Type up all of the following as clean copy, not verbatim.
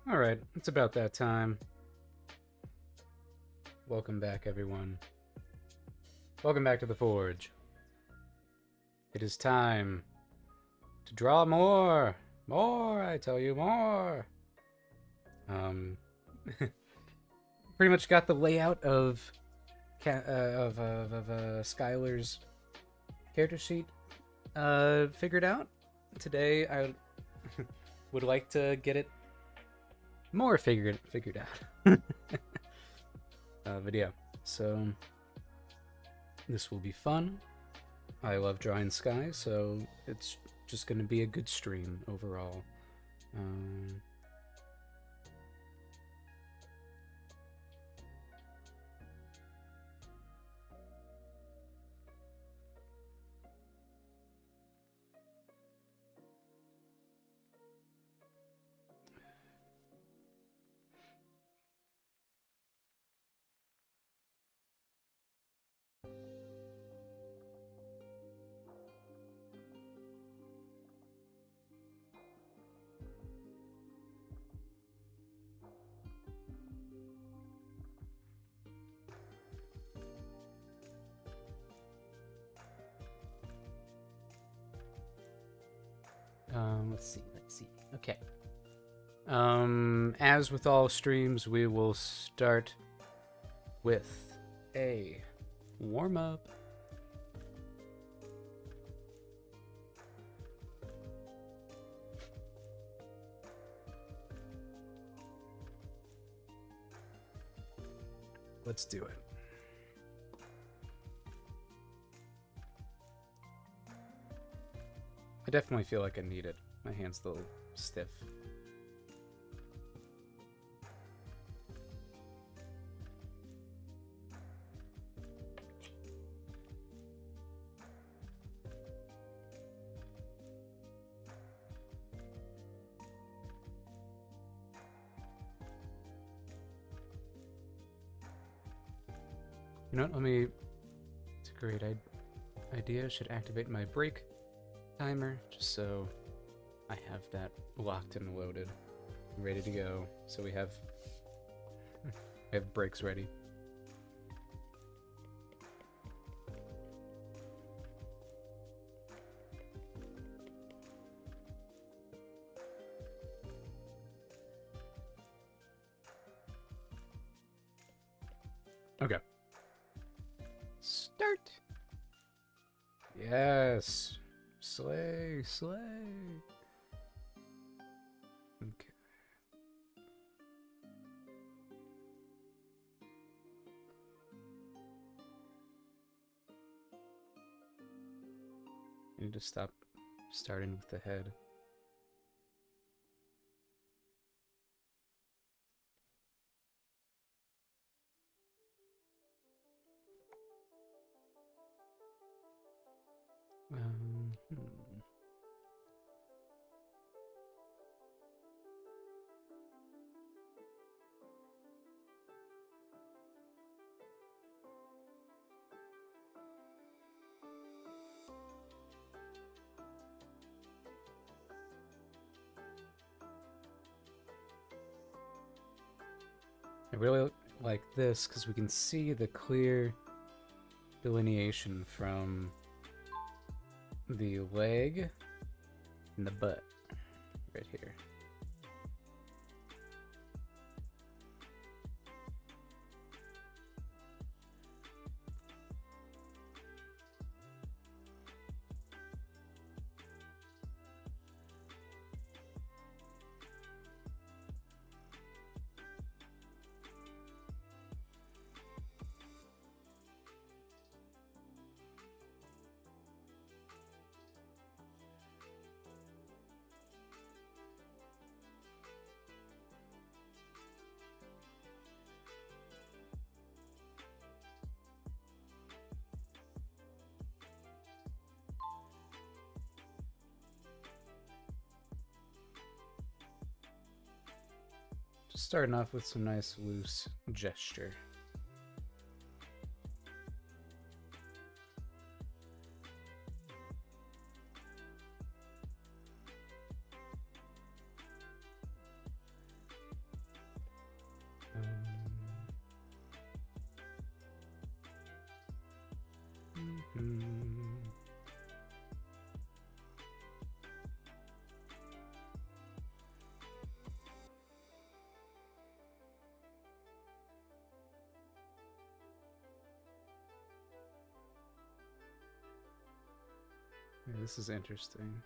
Alright, it's about that time. Welcome back, everyone. Welcome back to the Forge. It is time to draw more! More, I tell you, more! Pretty much got the layout of Skylar's character sheet figured out. Today, I would like to get it more figured out. But yeah, so this will be fun. I love drawing sky, so it's just going to be a good stream overall. Let's see. Okay. As with all streams, we will start with a warm-up. Let's do it. I definitely feel like I need it. My hand's a little stiff. You know what? It's a great idea. Should activate my break timer just so I have that locked and loaded, ready to go. So we have breaks ready. Okay. Start. Yes. Slay, slay. Okay. I need to stop starting with the head. I really like this because we can see the clear delineation from the leg and the butt right here. Just starting off with some nice loose gesture. This is interesting.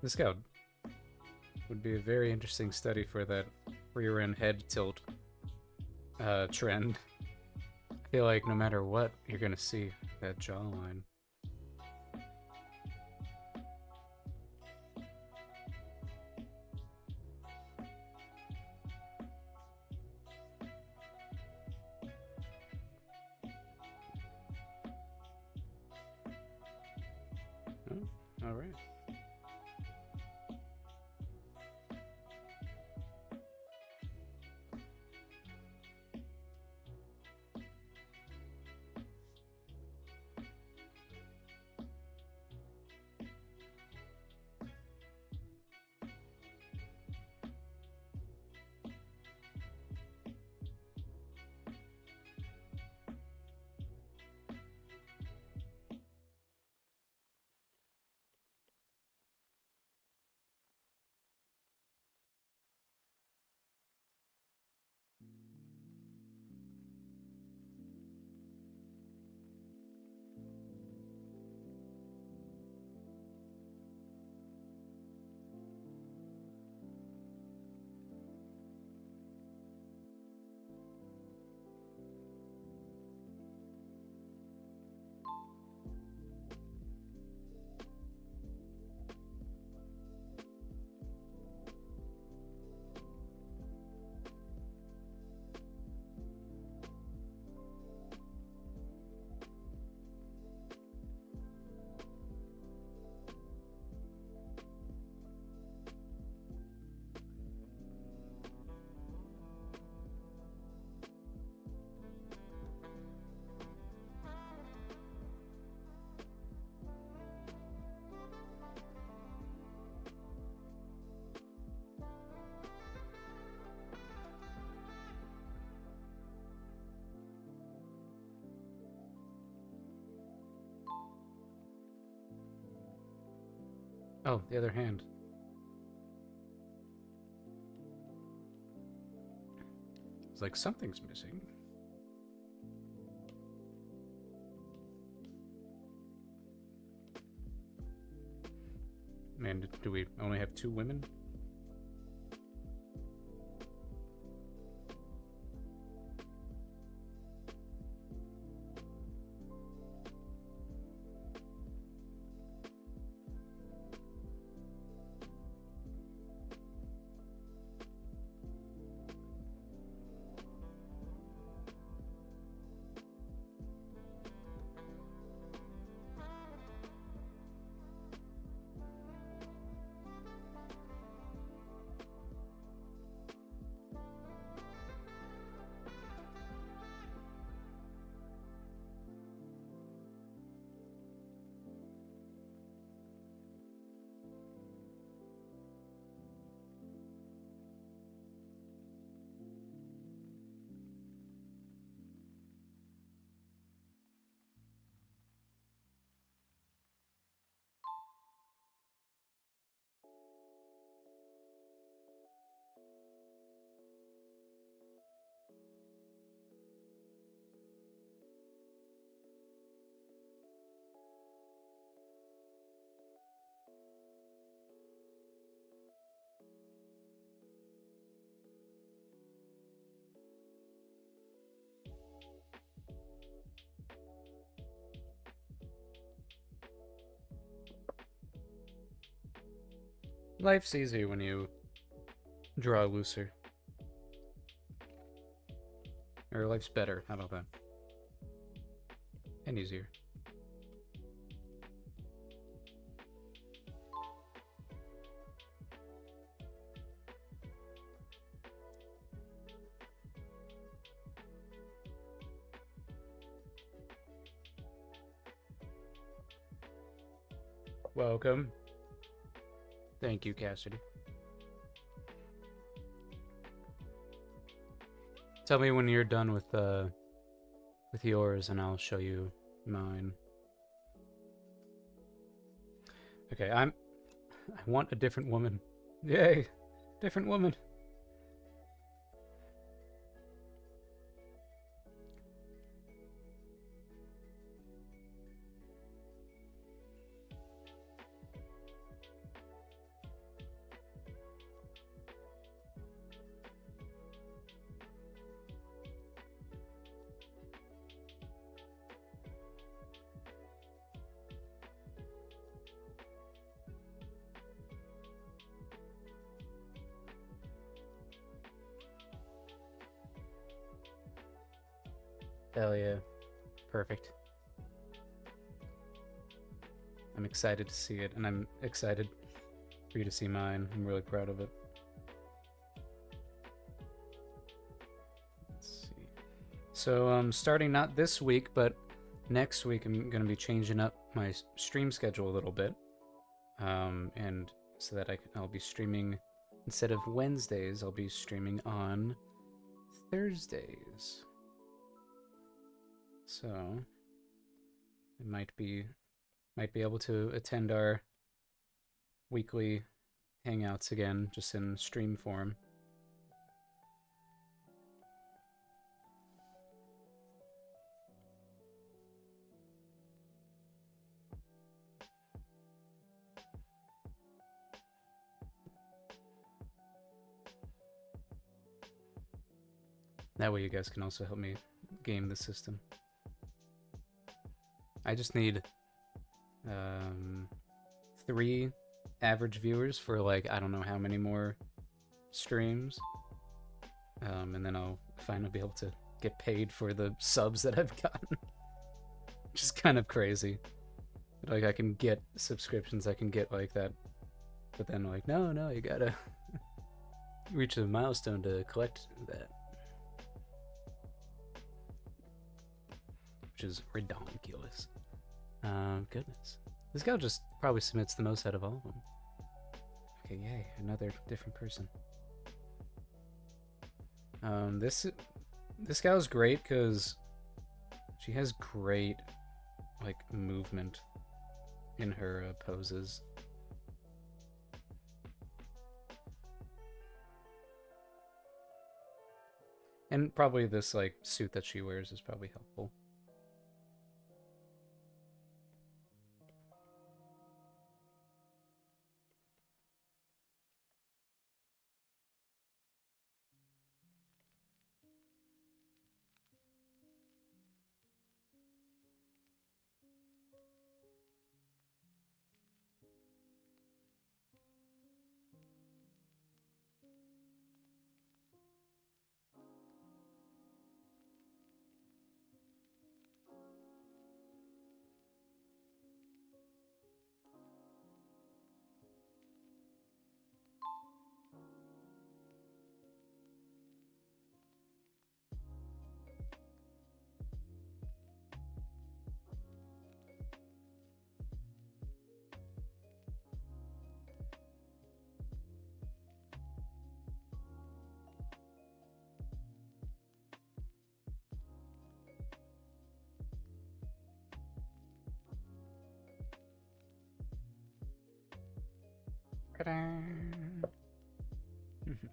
This guy would be a very interesting study for that rear end head tilt trend. I feel like no matter what, you're gonna see that jawline. Oh, all right. Oh, the other hand. It's like something's missing. Man, do we only have 2 women? Life's easier when you draw looser. Or life's better, how about that? And easier. Welcome. Thank you, Cassidy. Tell me when you're done with yours, and I'll show you mine. Okay, I want a different woman. Yay! Different woman. Hell yeah. Perfect. I'm excited to see it, and I'm excited for you to see mine. I'm really proud of it. Let's see. So, starting not this week, but next week, I'm going to be changing up my stream schedule a little bit. And so that I'll be streaming, instead of Wednesdays, I'll be streaming on Thursdays. So I might be able to attend our weekly hangouts again, just in stream form. That way you guys can also help me game the system. I just need 3 average viewers for, like, I don't know how many more streams. And then I'll finally be able to get paid for the subs that I've gotten. Which is kind of crazy. Like, I can get subscriptions, I can get like that. But then, like, no, you gotta reach a milestone to collect that. Which is ridiculous. Goodness. This gal just probably submits the most out of all of them. Okay, yay, another different person. This gal's great because she has great, like, movement in her poses. And probably this, like, suit that she wears is probably helpful.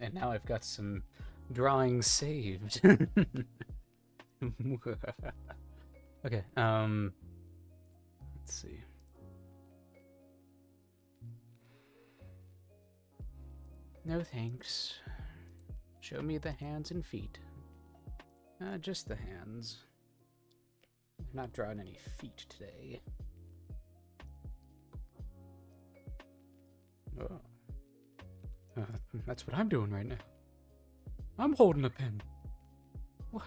And now I've got some drawings saved. Okay, let's see. No thanks. Show me the hands and feet. Just the hands. I've not drawn any feet today. Oh. That's what I'm doing right now. I'm holding a pen. What?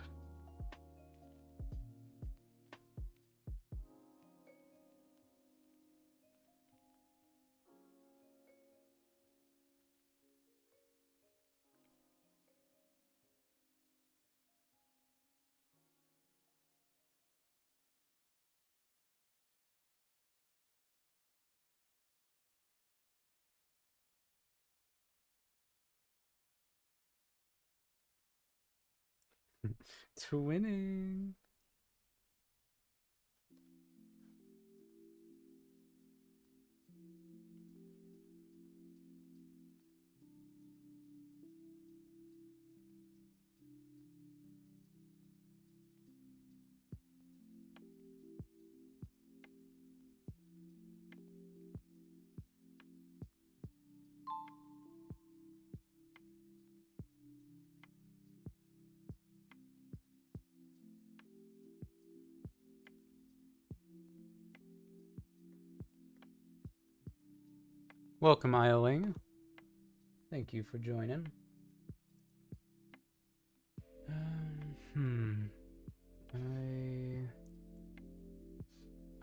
Twinning. Welcome, Eiling. Thank you for joining.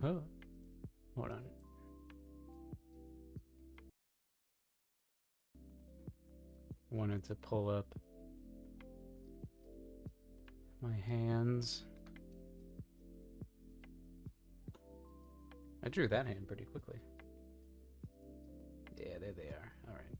Oh, hold on. Wanted to pull up my hands. I drew that hand pretty quickly. Yeah, there they are. All right.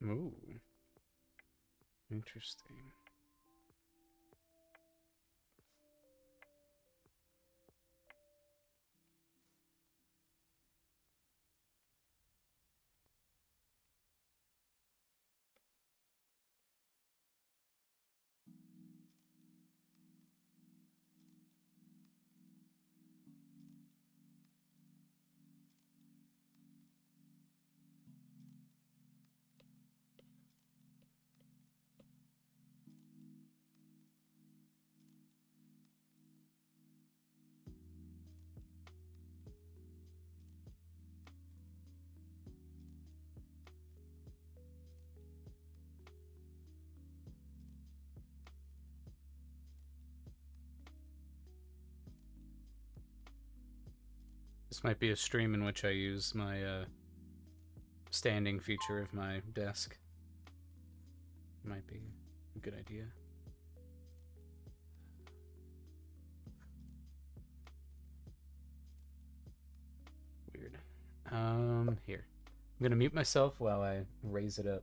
Ooh. Interesting. This might be a stream in which I use my standing feature of my desk. Might be a good idea. Weird. Here. I'm gonna mute myself while I raise it up.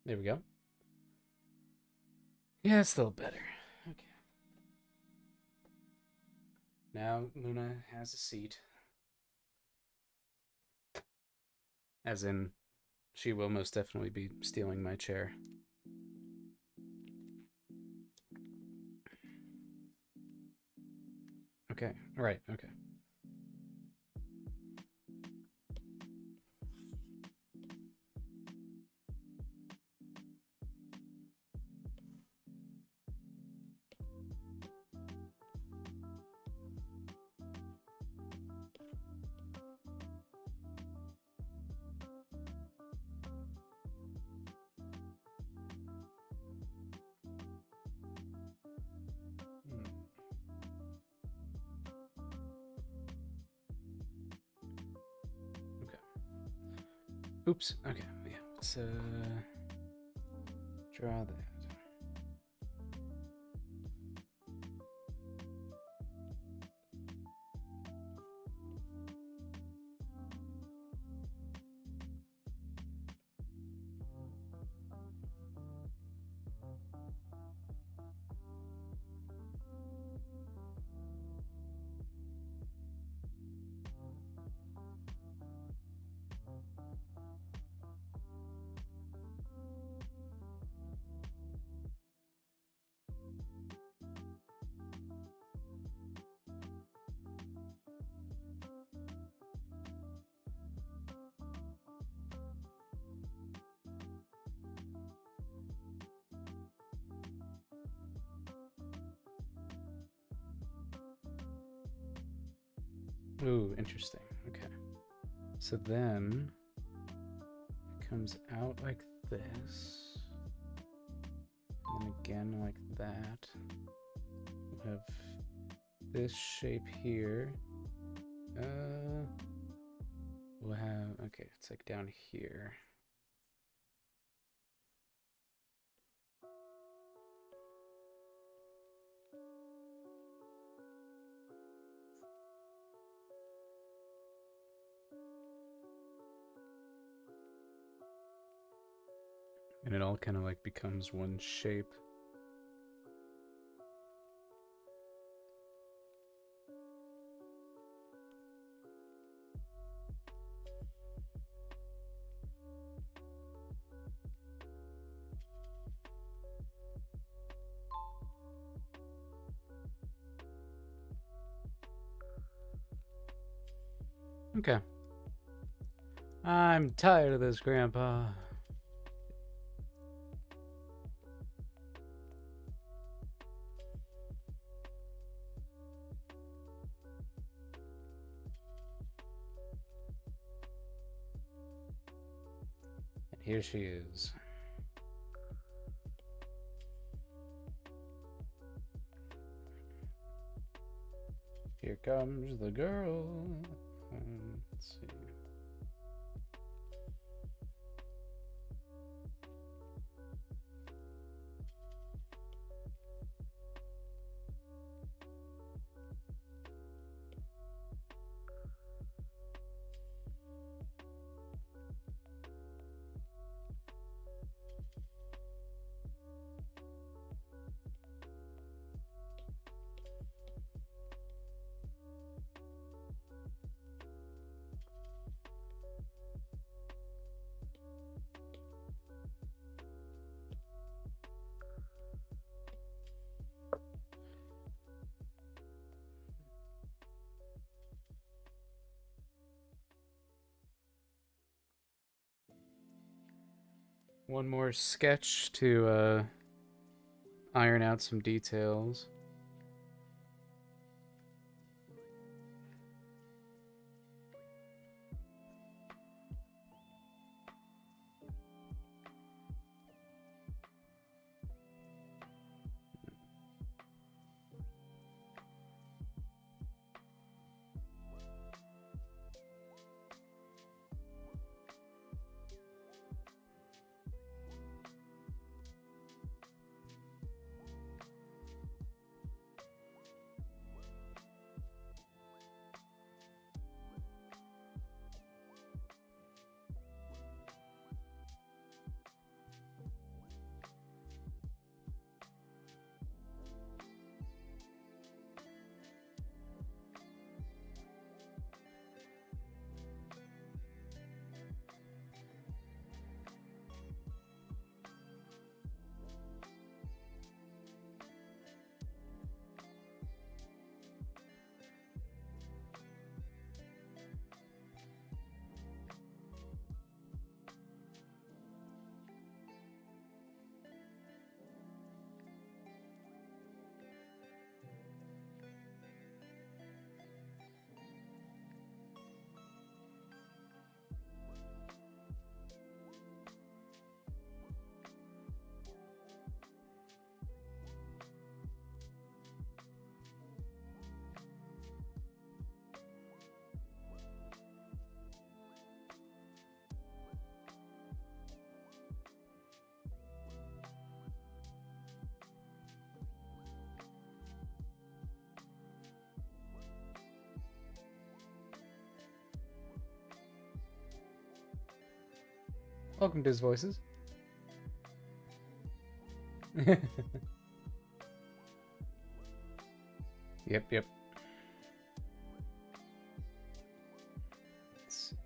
There we go. Yeah, it's a little better. Okay. Now Luna has a seat. As in, she will most definitely be stealing my chair. Okay, right, okay. Oops. Okay. Yeah. Let's draw that. Ooh, interesting. Okay. So then it comes out like this. And again like that. We'll have this shape here. We'll have, okay, it's like down here. And it all kind of like becomes one shape. Okay. I'm tired of this, Grandpa. And here she is. Here comes the girl. Let's see. One more sketch to iron out some details. Welcome to his voices. Yep, yep. Let's see.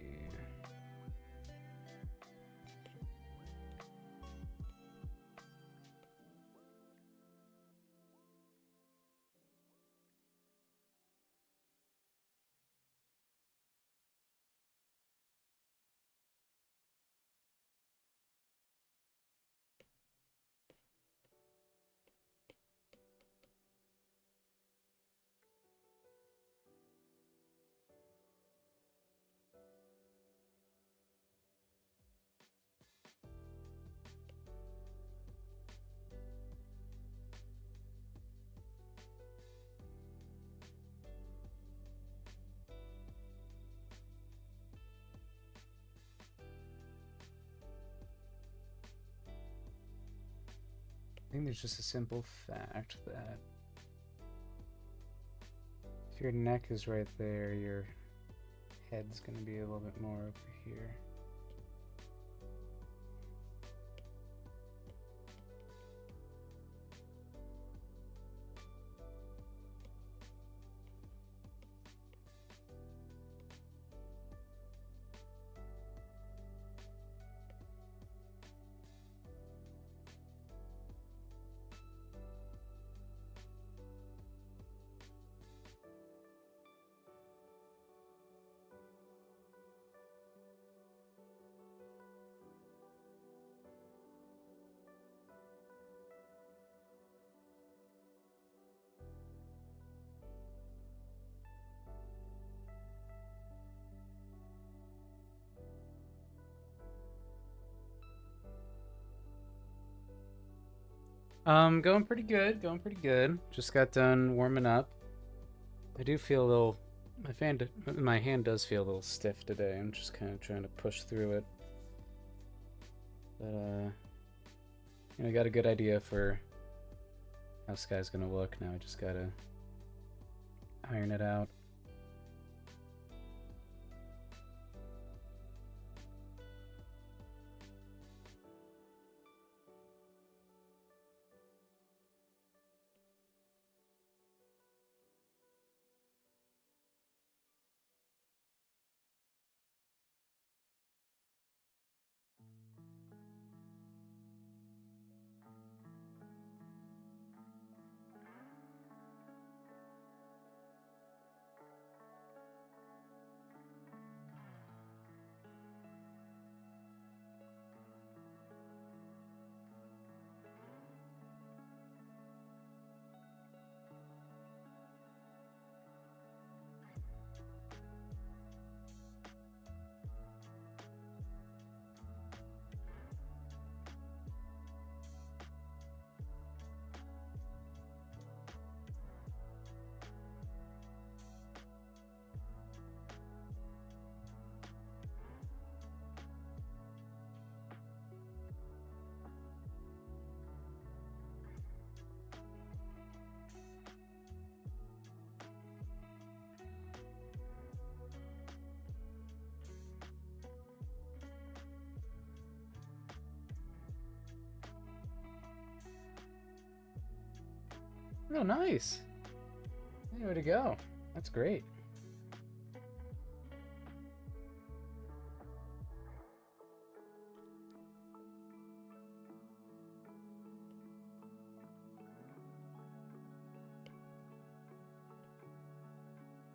I think there's just a simple fact that if your neck is right there, your head's going to be a little bit more over here. Going pretty good. Going pretty good. Just got done warming up. I do feel a little. My hand does feel a little stiff today. I'm just kind of trying to push through it. But I got a good idea for how Sky's gonna look now. I just gotta iron it out. Oh, nice. Hey, way to go. That's great.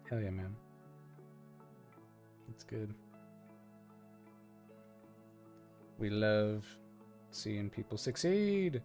Hell yeah, man. That's good. We love seeing people succeed.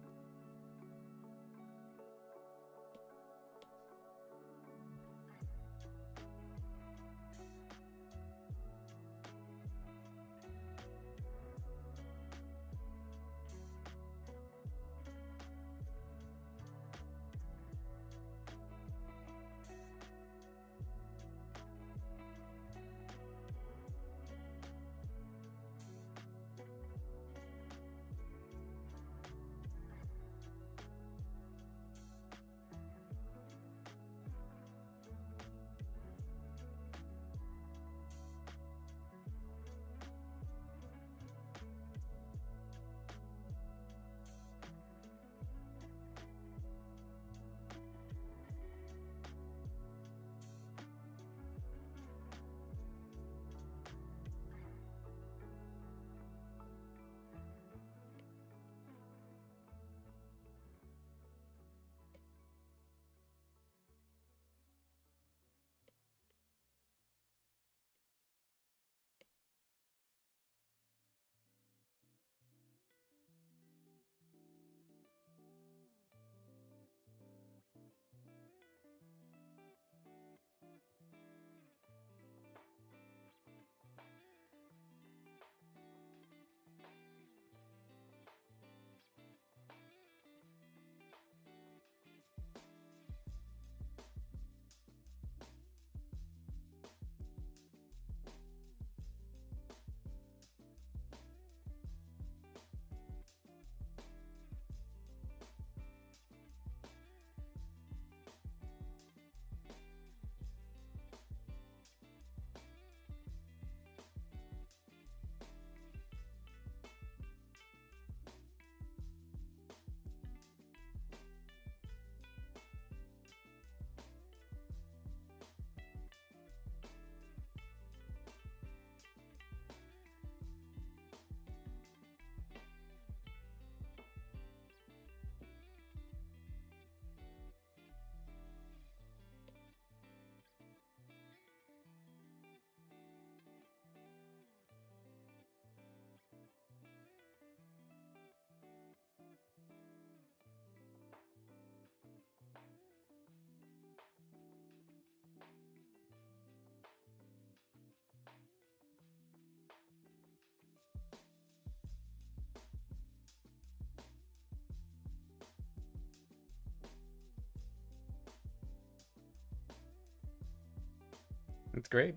It's great.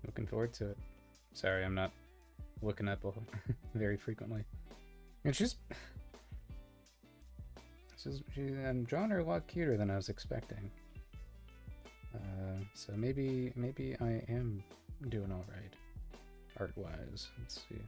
Looking forward to it. Sorry, I'm not looking up very frequently. And I'm drawing her a lot cuter than I was expecting. So maybe I am doing all right, art-wise. Let's see.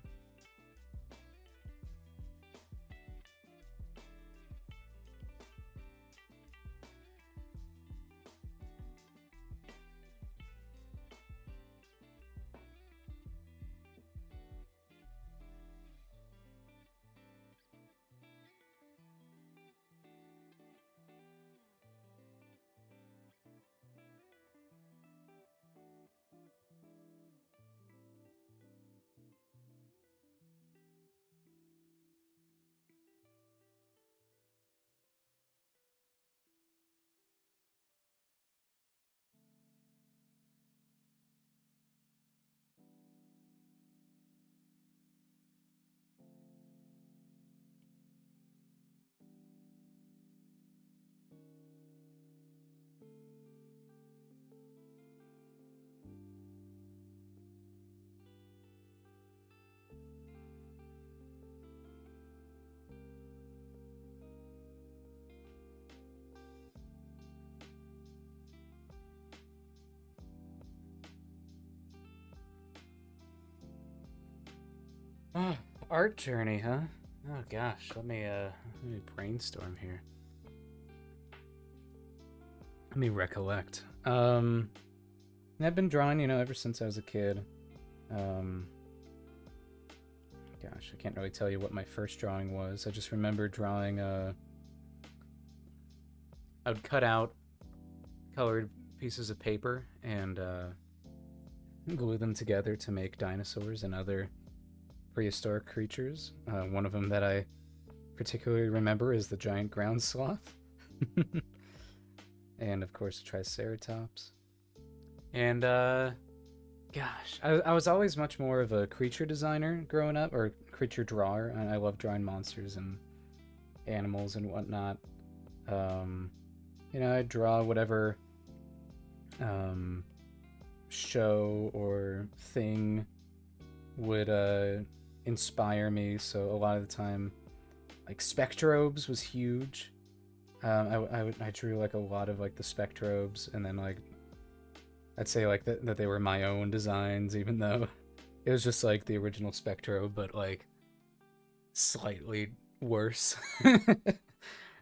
Oh, art journey, huh? Oh gosh, let me brainstorm here. Let me recollect. I've been drawing, ever since I was a kid. Gosh, I can't really tell you what my first drawing was. I just remember drawing, I would cut out colored pieces of paper and glue them together to make dinosaurs and other prehistoric creatures. One of them that I particularly remember is the giant ground sloth. And of course, the Triceratops. And gosh, I was always much more of a creature designer growing up, or creature drawer. I love drawing monsters and animals and whatnot. I'd draw whatever show or thing would inspire me. So a lot of the time, like Spectrobes was huge. I drew like a lot of like the Spectrobes, and then like I'd say like that they were my own designs, even though it was just like the original Spectrobe, but like slightly worse.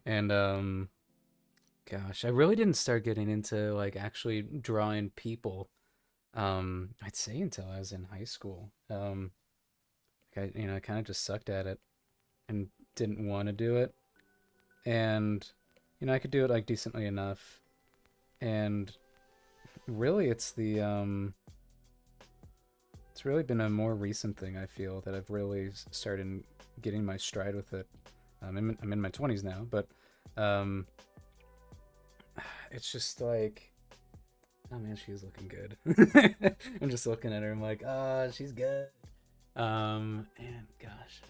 And gosh, I really didn't start getting into like actually drawing people. I'd say until I was in high school. I kind of just sucked at it and didn't want to do it. And I could do it like decently enough. And really it's it's really been a more recent thing, I feel, that I've really started getting my stride with it. I'm in my 20s now, but it's just like, oh man, she's looking good. I'm just looking at her, I'm like, oh, she's good. And gosh,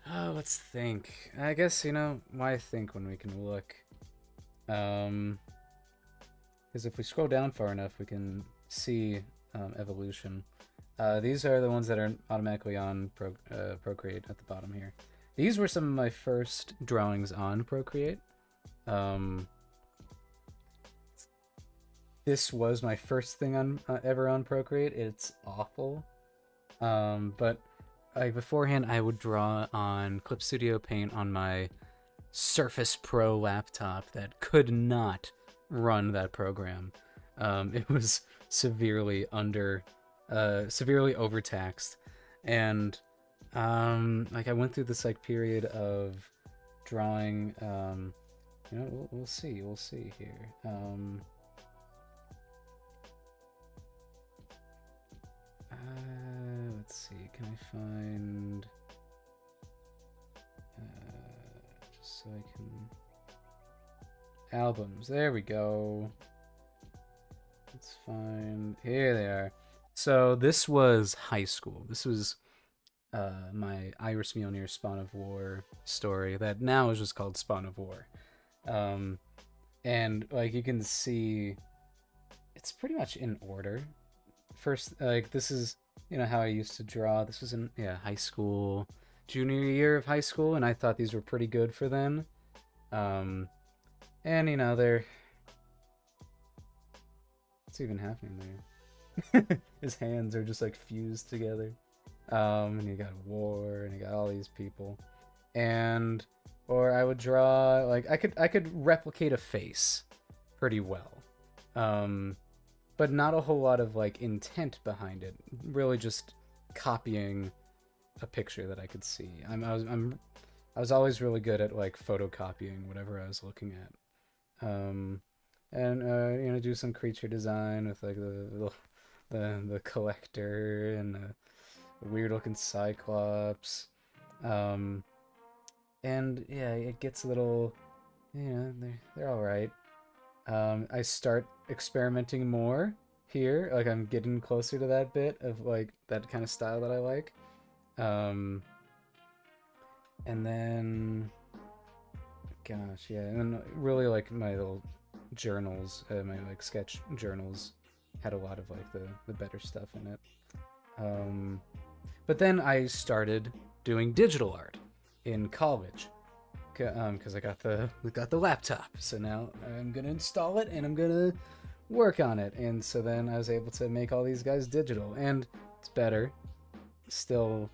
let's think. I guess, why think when we can look? Because if we scroll down far enough, we can see evolution. These are the ones that are automatically on Procreate at the bottom here. These were some of my first drawings on Procreate. This was my first thing on ever on Procreate. It's awful. But beforehand, I would draw on Clip Studio Paint on my Surface Pro laptop that could not run that program. It was severely overtaxed, and I went through this period of drawing. We'll see here. Let's see. Can I find just so I can albums? There we go. Let's find. Here they are. So this was high school. This was my Iris Mjolnir Spawn of War story that now is just called Spawn of War. And like you can see it's pretty much in order. First, like this is how I used to draw. This was in high school, junior year of high school, and I thought these were pretty good for then. Um, and they're what's even happening there? His hands are just like fused together. And you got war, and you got all these people, and or I would draw like I could replicate a face pretty well, but not a whole lot of like intent behind it. Really, just copying a picture that I could see. I was always really good at like photocopying whatever I was looking at. And do some creature design with like the collector and the weird looking cyclops. Um, and yeah, it gets a little, they're all right. I start experimenting more here. Like I'm getting closer to that bit of like that kind of style that I like. Um, and then, gosh, yeah, and then really like my little journals, my like sketch journals had a lot of like the better stuff in it. But then I started doing digital art in college because I got the laptop. So now I'm gonna install it and I'm gonna work on it. And so then I was able to make all these guys digital, and it's better. Still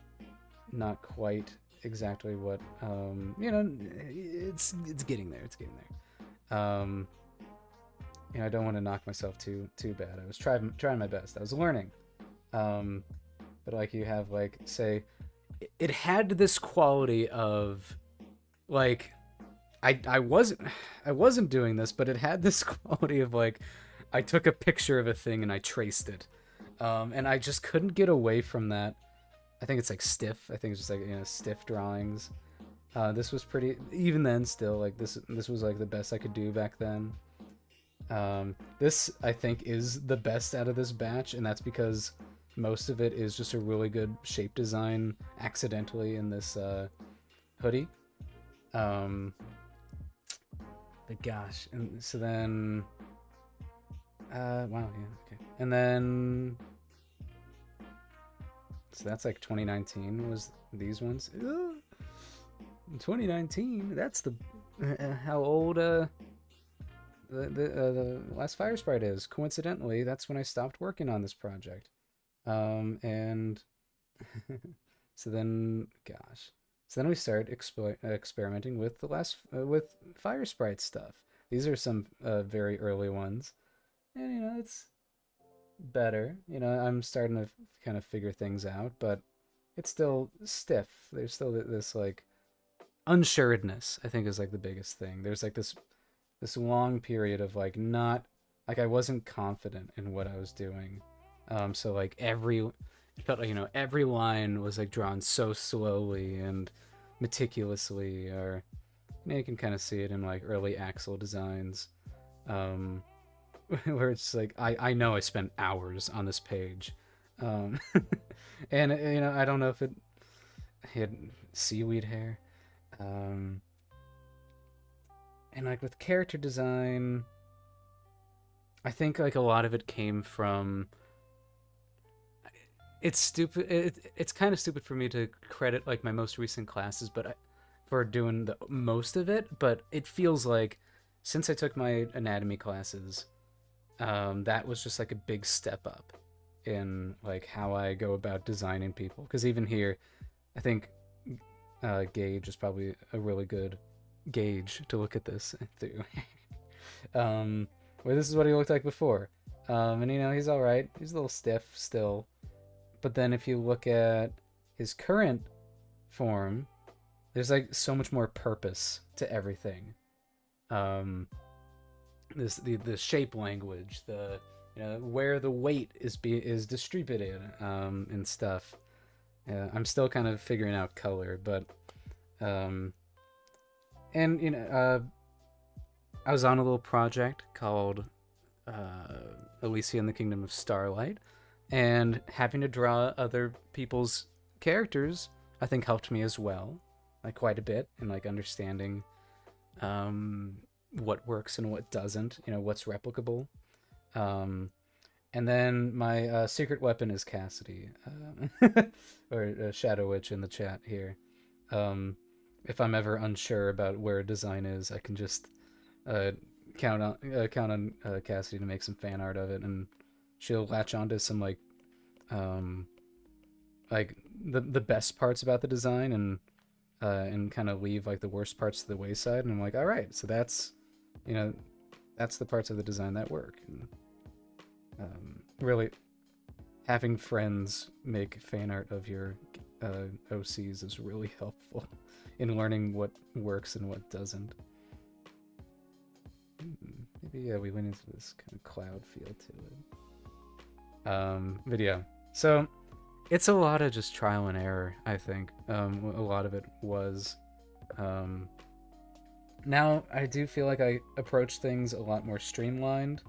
not quite exactly what it's getting there. It's getting there. I don't want to knock myself too bad. I was trying my best. I was learning. But like you have like say it had this quality of like I wasn't doing this, but it had this quality of like I took a picture of a thing and I traced it. And I just couldn't get away from that. I think it's like stiff. I think it's just like stiff drawings. This was pretty even then still like this was like the best I could do back then. This I think is the best out of this batch, and that's because most of it is just a really good shape design accidentally in this hoodie. But gosh, and so then wow, yeah, okay. And then so that's like 2019 was these ones. Ugh. 2019, that's the how old the last Fire Sprite is. Coincidentally, that's when I stopped working on this project. And so then, gosh, so then we start experimenting with the last with Fire Sprite stuff. These are some very early ones, and it's better. I'm starting to kind of figure things out, but it's still stiff. There's still this like unsuredness. I think is like the biggest thing. There's like this long period of like not like I wasn't confident in what I was doing. So like it felt like every line was like drawn so slowly and meticulously, or you can kind of see it in like early Axel designs, where it's like I know I spent hours on this page, and I don't know if it had seaweed hair, and like with character design, I think like a lot of it came from it's stupid. It's kind of stupid for me to credit like my most recent classes, but for doing the most of it. But it feels like since I took my anatomy classes, that was just like a big step up in like how I go about designing people. Because even here, I think Gage is probably a really good gauge to look at this through. Where this is what he looked like before, and he's all right. He's a little stiff still. But then if you look at his current form, there's like so much more purpose to everything. The shape language, the where the weight is distributed, and stuff. I'm still kind of figuring out color, but and I was on a little project called Alicia in the Kingdom of Starlight. And having to draw other people's characters, I think, helped me as well, like quite a bit, in like understanding what works and what doesn't, you know, what's replicable. Um, and then my secret weapon is Cassidy, or Shadow Witch in the chat here. Um, if I'm ever unsure about where a design is, I can just uh, count on Cassidy to make some fan art of it, and she'll latch onto some um, like the best parts about the design, and kind of leave like the worst parts to the wayside. And I'm like, all right, so that's, you know, that's the parts of the design that work. And really, having friends make fan art of your OCs is really helpful in learning what works and what doesn't. Maybe yeah, we went into this kind of cloud feel to it. But yeah, so it's a lot of just trial and error, I think. A lot of it was. Now I do feel like I approach things a lot more streamlined.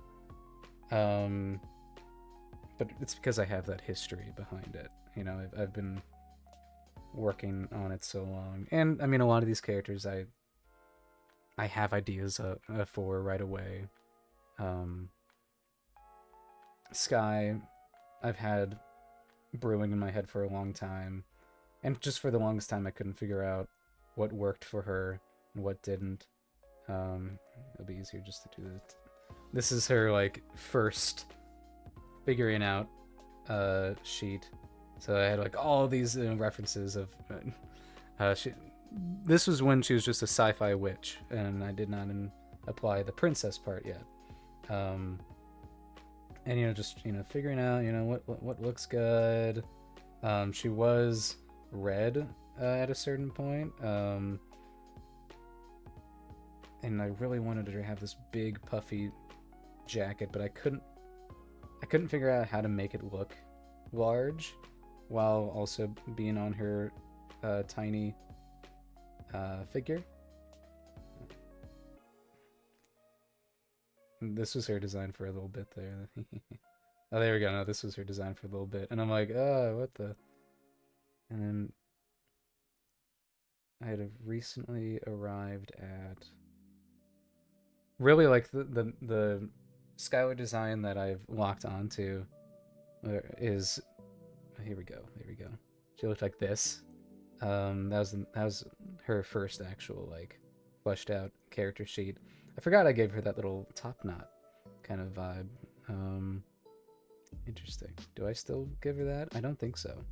But it's because I have that history behind it. You know, I've been working on it so long, and I mean, a lot of these characters I have ideas for right away. Sky, I've had brewing in my head for a long time, and just for the longest time, I couldn't figure out what worked for her and what didn't. It'll be easier just to do this. This is her like first figuring out sheet, so I had like all these references of this was when she was just a sci-fi witch, and I did not apply the princess part yet. And you know, just figuring out what looks good. She was red at a certain point, and I really wanted her to have this big puffy jacket, but I couldn't figure out how to make it look large while also being on her tiny figure. This was her design for a little bit there. Oh, there we go. No, this was her design for a little bit. And I'm like, oh, what the? And then I had recently arrived at really like the Skylar design that I've locked onto is here we go. She looked like this. That was her first actual like fleshed out character sheet. I forgot I gave her that little top knot kind of vibe. Interesting. Do I still give her that? I don't think so.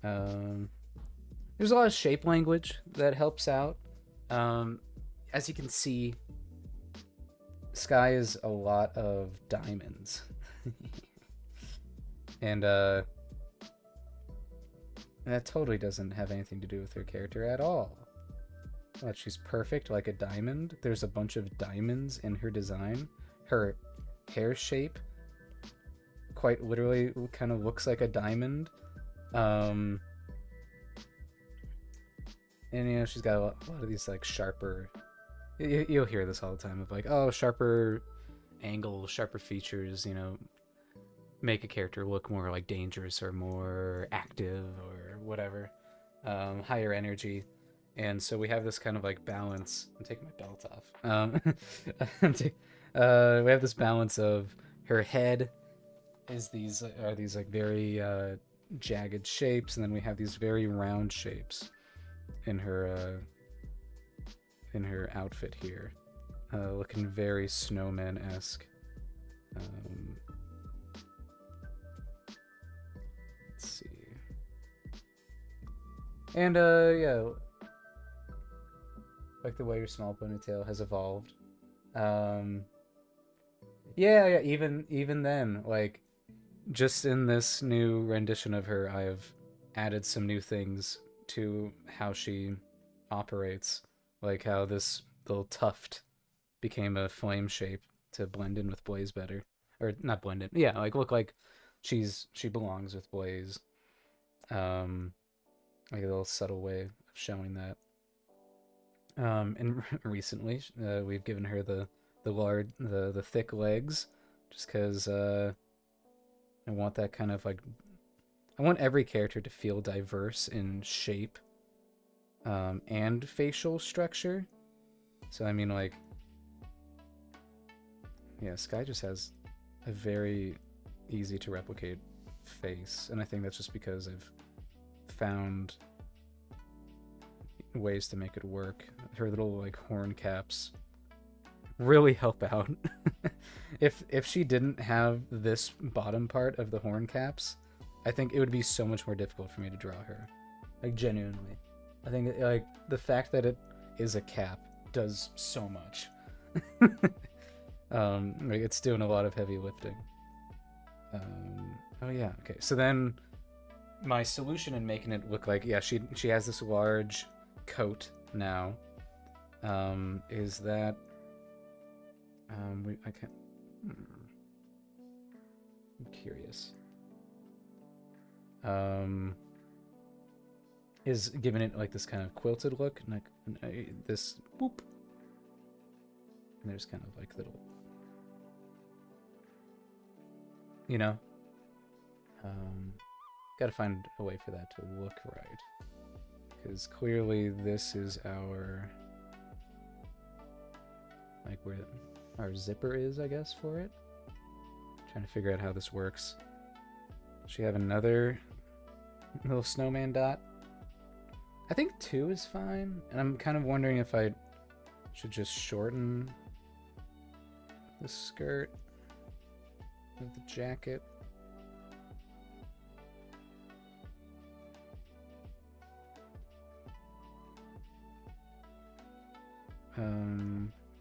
There's a lot of shape language that helps out. As you can see, Sky is a lot of diamonds. And that totally doesn't have anything to do with her character at all. But she's perfect like a diamond. There's a bunch of diamonds in her design. Her hair shape quite literally kind of looks like a diamond. And she's got a lot of these like sharper, you'll hear this all the time of like, oh, sharper angles, sharper features, make a character look more like dangerous or more active or whatever, higher energy. And so we have this kind of like balance. I'm taking my belt off. We have this balance of her head are these like very jagged shapes, and then we have these very round shapes in her outfit here, looking very snowman-esque. Let's see. And yeah, like the way your small ponytail has evolved. Yeah, even then, like, just in this new rendition of her, I have added some new things to how she operates, like how this little tuft became a flame shape to blend in with Blaze better, or not blend in, yeah, like look like she belongs with Blaze. Like a little subtle way of showing that. And recently, we've given her the thick legs, just because I want that kind of like, I want every character to feel diverse in shape, and facial structure. So I mean, like, yeah, Sky just has a very easy to replicate face, and I think that's just because I've found ways to make it work. Her little like horn caps really help out. If she didn't have this bottom part of the horn caps, I think it would be so much more difficult for me to draw her. Like, genuinely. I think like the fact that it is a cap does so much. Like, it's doing a lot of heavy lifting. Oh yeah, okay. So then my solution in making it look like, yeah, she has this large coat now, is that I can't. I'm curious. Is giving it like this kind of quilted look, and like this boop, and there's kind of like little, you know. Gotta find a way for that to look right, because clearly this is our, like, where our zipper is, I guess, for it. Trying to figure out how this works. Should we have another little snowman dot? I think 2 is fine, and I'm kind of wondering if I should just shorten the skirt of the jacket.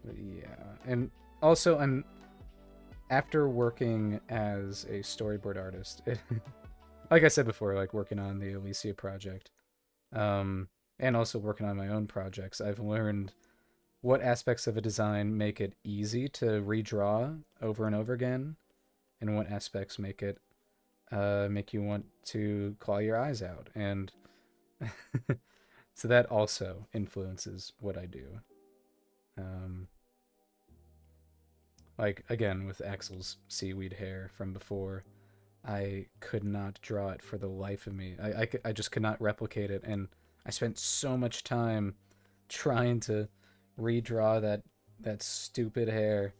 But yeah, and also I'm, after working as a storyboard artist, like I said before, like working on the Alicia project, and also working on my own projects, I've learned what aspects of a design make it easy to redraw over and over again, and what aspects make it make you want to claw your eyes out, and so that also influences what I do. Like, again, with Axel's seaweed hair from before, I could not draw it for the life of me. I just could not replicate it, and I spent so much time trying to redraw that stupid hair,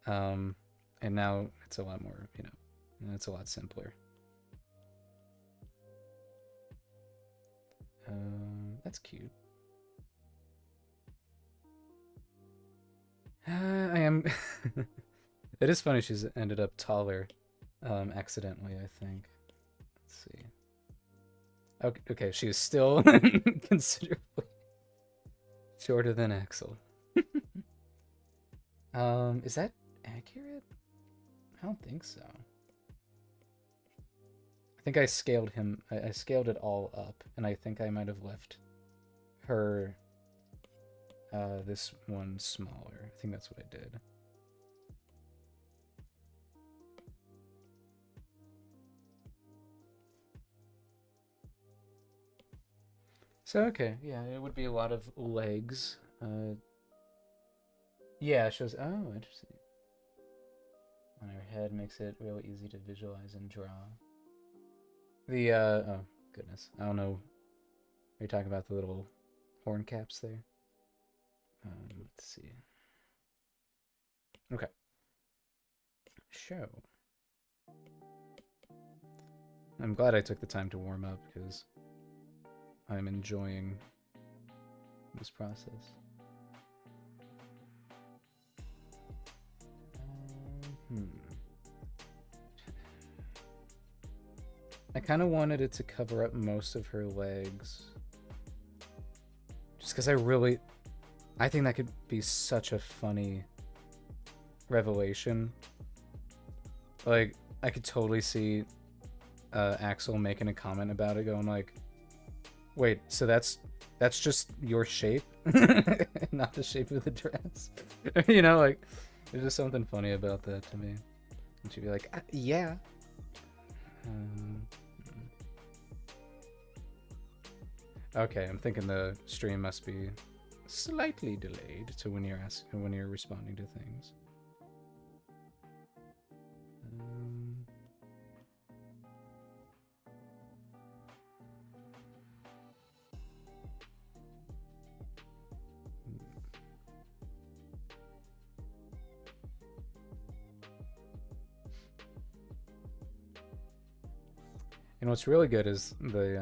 and now it's a lot more, you know, it's a lot simpler. That's cute. I am. It is funny she's ended up taller, accidentally, I think. Let's see. Okay, she is still considerably shorter than Axel. Is that accurate? I don't think so. I think I scaled him. I scaled it all up, and I think I might have left her this one smaller. I think that's what I did. So okay, yeah, it would be a lot of legs. Yeah, it shows. Oh, interesting. On her head makes it real easy to visualize and draw. The oh goodness, I don't know. Are you talking about the little horn caps there? Let's see. Okay. Show. I'm glad I took the time to warm up because I'm enjoying this process. I kind of wanted it to cover up most of her legs. Just because I think that could be such a funny revelation. Like, I could totally see Axel making a comment about it, going like, wait, so that's just your shape? Not the shape of the dress? You know, like, there's just something funny about that to me. And she'd be like, yeah. Okay, I'm thinking the stream must be slightly delayed to when you're responding to things. You know what's really good is the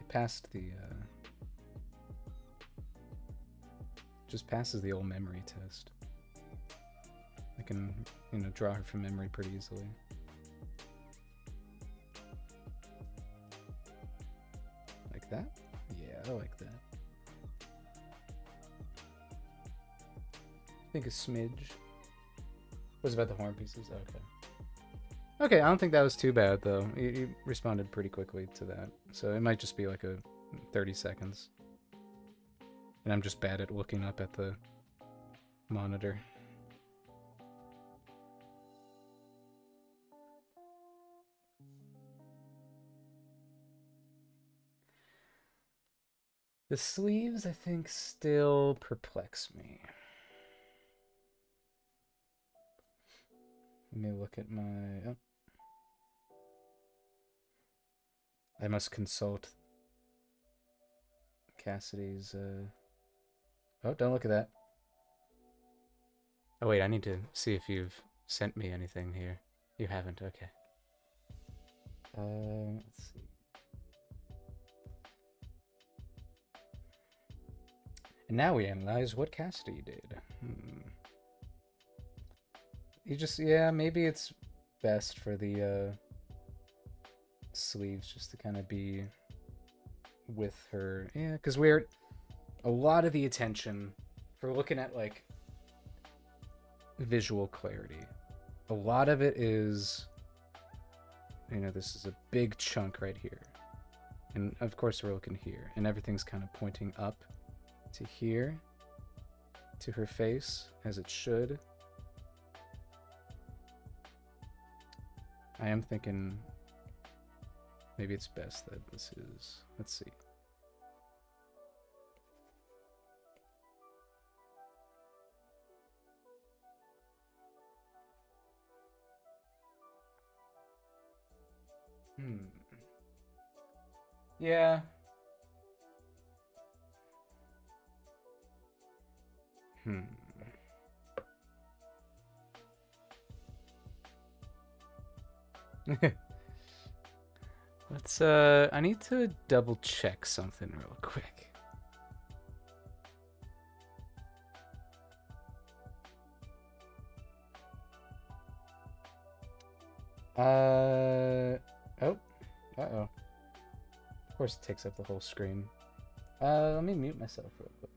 it passed the just passes the old memory test. I can, you know, draw her from memory pretty easily. Like that? Yeah, I like that. I think a smidge. Was about the horn pieces? Okay. Okay, I don't think that was too bad, though. You responded pretty quickly to that. So it might just be like a 30 seconds. And I'm just bad at looking up at the monitor. The sleeves, I think, still perplex me. Let me look at my... Oh. I must consult Cassidy's... Oh, don't look at that. Oh, wait, I need to see if you've sent me anything here. You haven't, okay. Let's see. And now we analyze what Cassidy did. You just, yeah, maybe it's best for the sleeves just to kind of be with her. Yeah, because we're a lot of the attention for looking at like visual clarity. A lot of it is, you know, this is a big chunk right here. And of course we're looking here, and everything's kind of pointing up to here, to her face, as it should. I am thinking maybe it's best that this is, let's see. Yeah. Let's I need to double check something real quick. Oh. Uh-oh. Of course it takes up the whole screen. Let me mute myself real quick.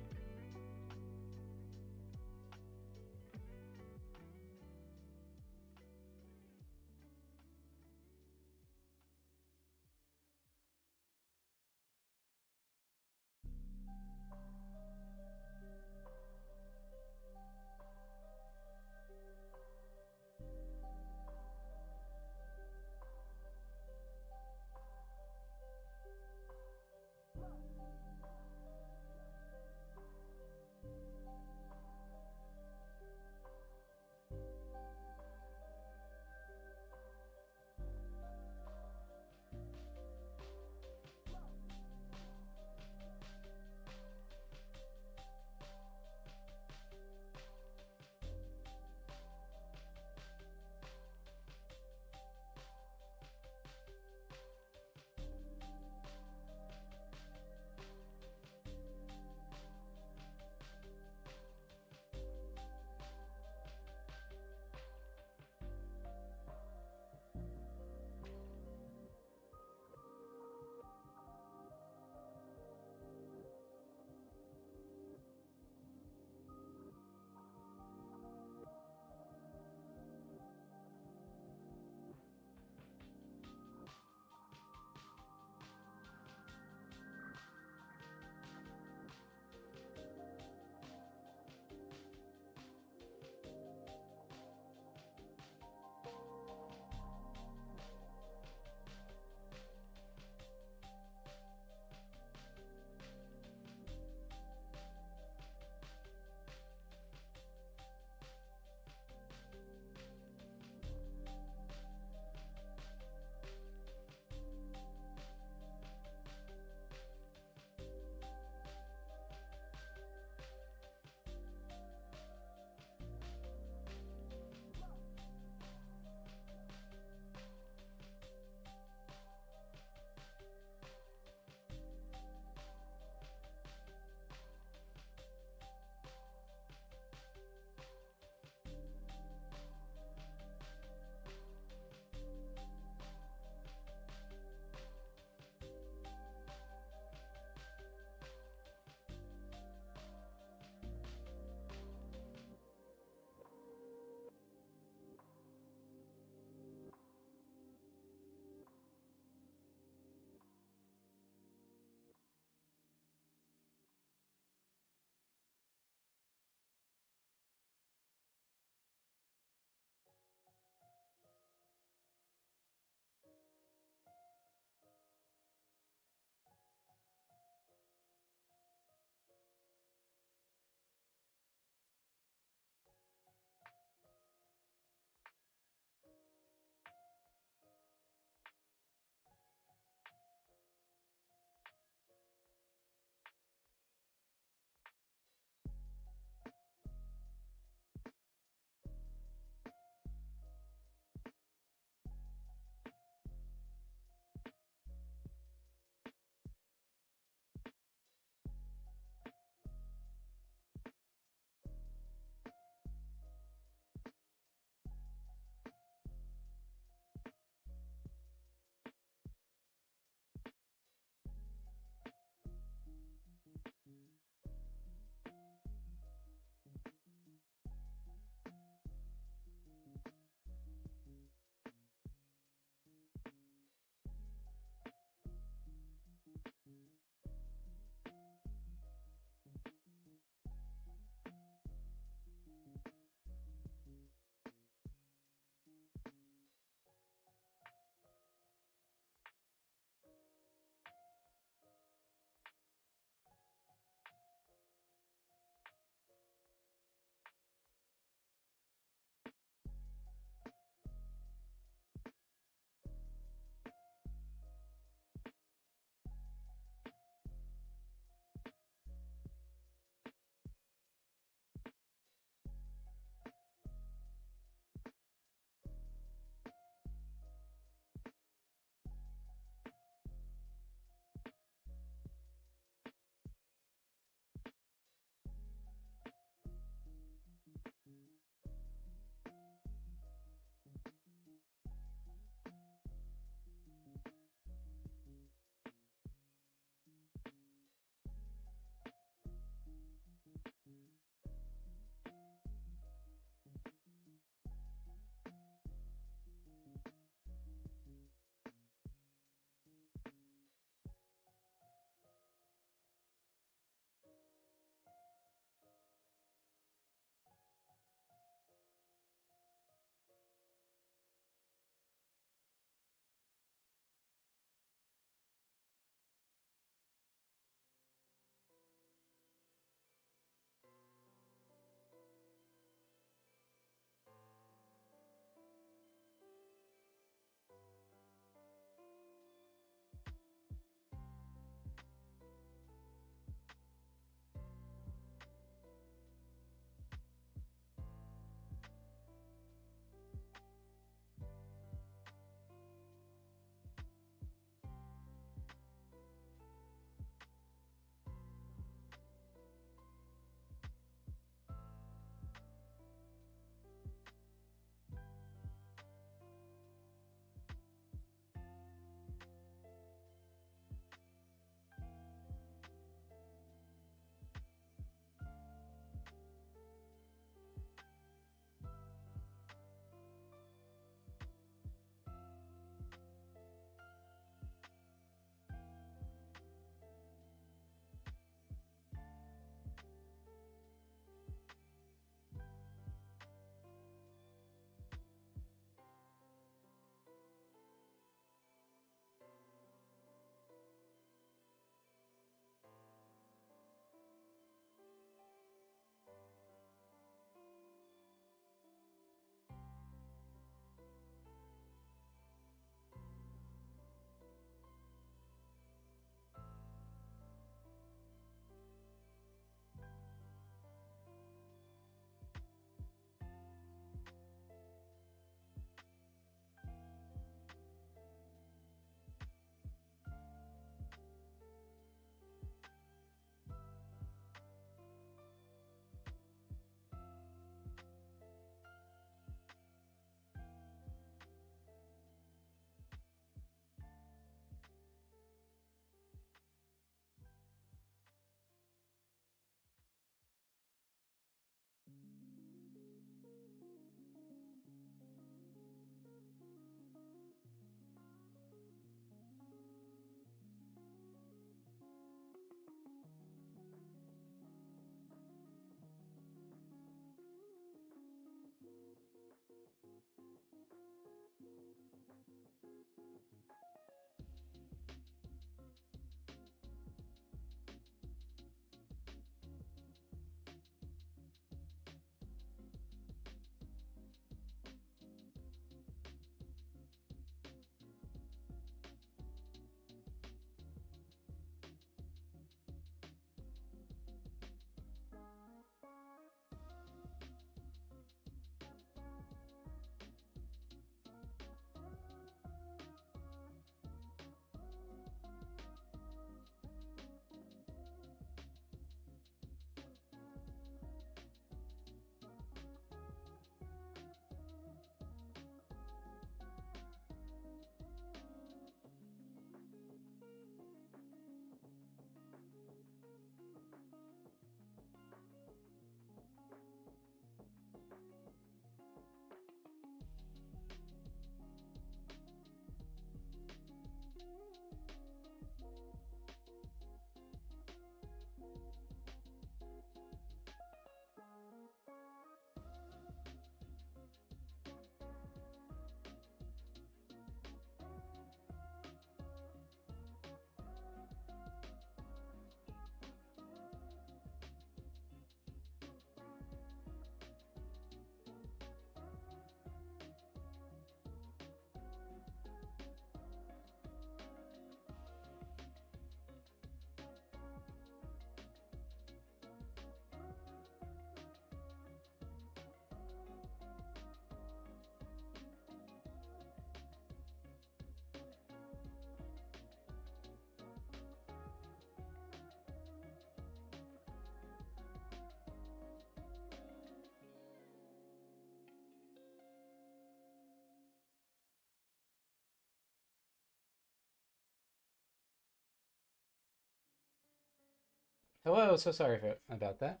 Hello, so sorry about that.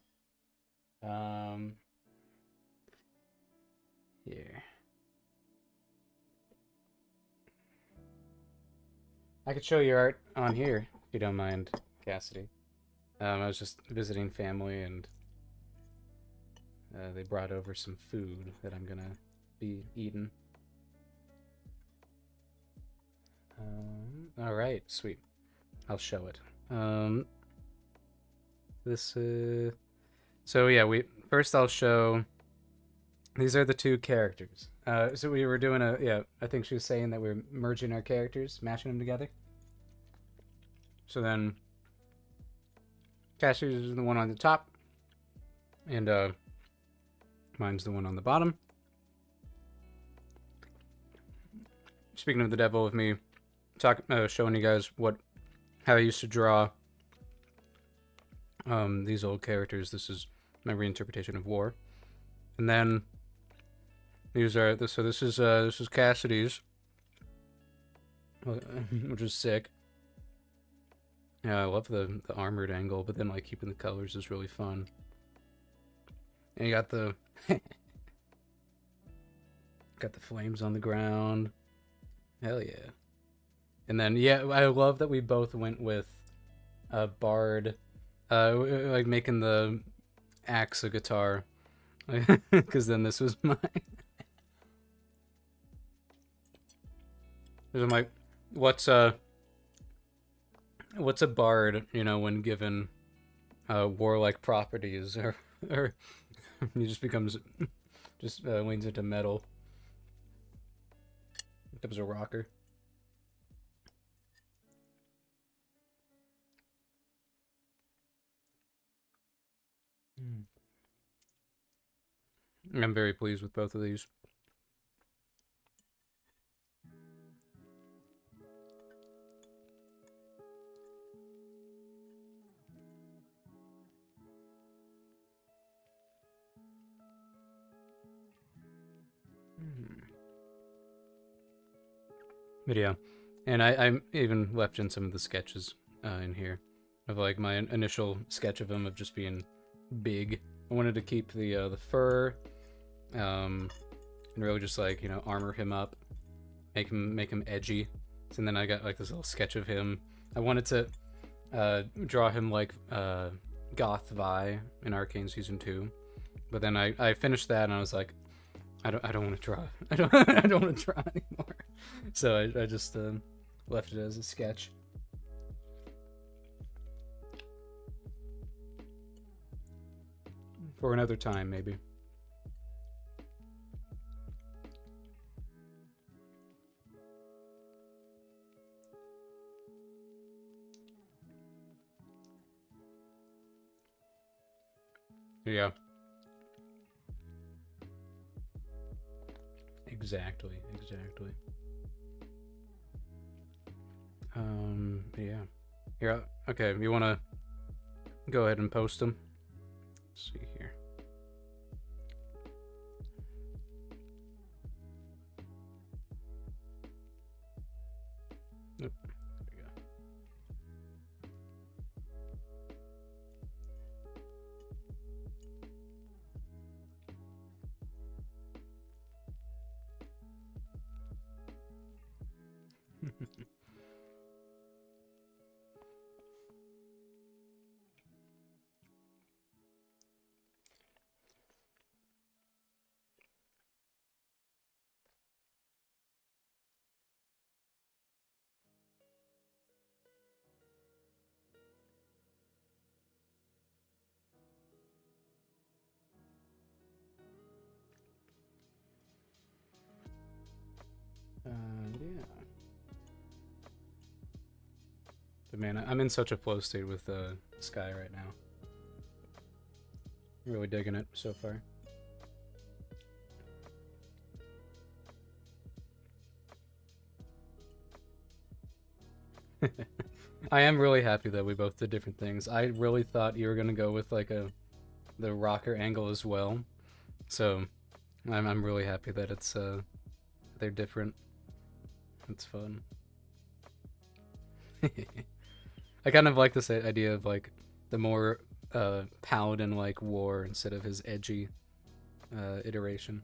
Um, Here. I could show you art on here, if you don't mind, Cassidy. I was just visiting family, and they brought over some food that I'm gonna be eating. Alright, sweet. I'll show it. So yeah, first I'll show, these are the two characters. So we were doing I think she was saying that we're merging our characters, mashing them together. So then, Cassie's is the one on the top, and mine's the one on the bottom. Speaking of the devil with me, showing you guys how I used to draw these old characters. This is my reinterpretation of War, and then this is Cassidy's, which is sick. Yeah, I love the armored angle, but then like keeping the colors is really fun. And you got the got the flames on the ground. Hell yeah. And then yeah, I love that we both went with a bard, like making the axe a guitar, because then this was mine. I'm like, what's a bard, when given warlike properties, or he just becomes leans into metal. Becomes a rocker. I'm very pleased with both of these. But yeah, and I even left in some of the sketches in here of like my initial sketch of him of just being big. I wanted to keep the fur, and really just like armor him up, make him edgy. And then I got like this little sketch of him. I wanted to draw him like Goth Vi in Arcane Season 2, but then I finished that and I was like, I don't want to draw. I don't want to draw anymore. So I just left it as a sketch. For another time, maybe. Yeah. Exactly. Yeah. Here, okay, you want to go ahead and post them? Let's see here. Oop, there we go. Yeah. But man, I'm in such a flow state with Sky right now. Really digging it so far. I am really happy that we both did different things. I really thought you were gonna go with like the rocker angle as well. So I'm really happy that it's they're different. It's fun. I kind of like this idea of like the more paladin-like war instead of his edgy iteration.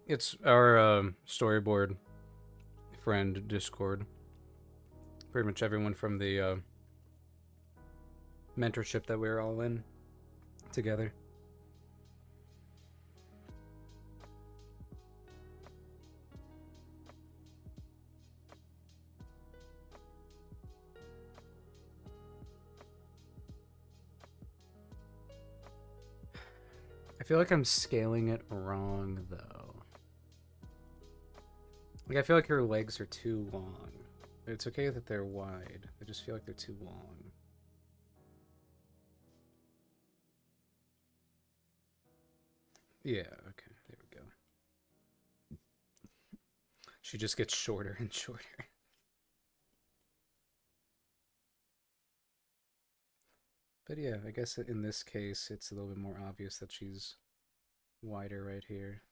It's our storyboard friend Discord. Pretty much everyone from the mentorship that we were all in together. I feel like I'm scaling it wrong though. Like I feel like her legs are too long. It's okay that they're wide. I just feel like they're too long. Yeah, okay, there we go. She just gets shorter and shorter. But yeah, I guess in this case, it's a little bit more obvious that she's wider right here.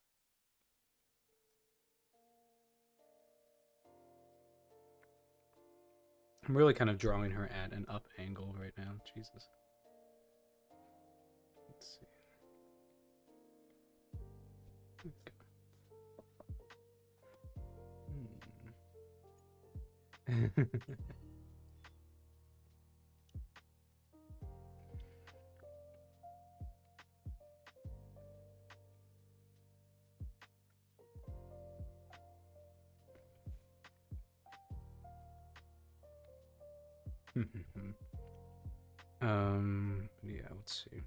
I'm really kind of drawing her at an up angle right now. Jesus. Let's see. Hmm. Yeah, let's see.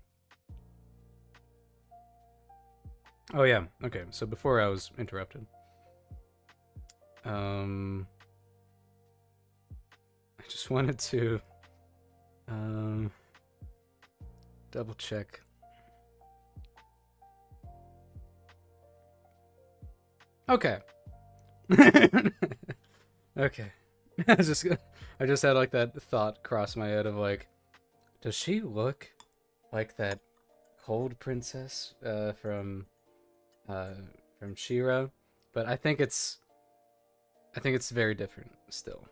Oh yeah, okay. So before I was interrupted, I just wanted to double check. Okay. Okay. I just had like that thought cross my head of like, does she look like that cold princess uh from She-Ra? But I think it's very different still.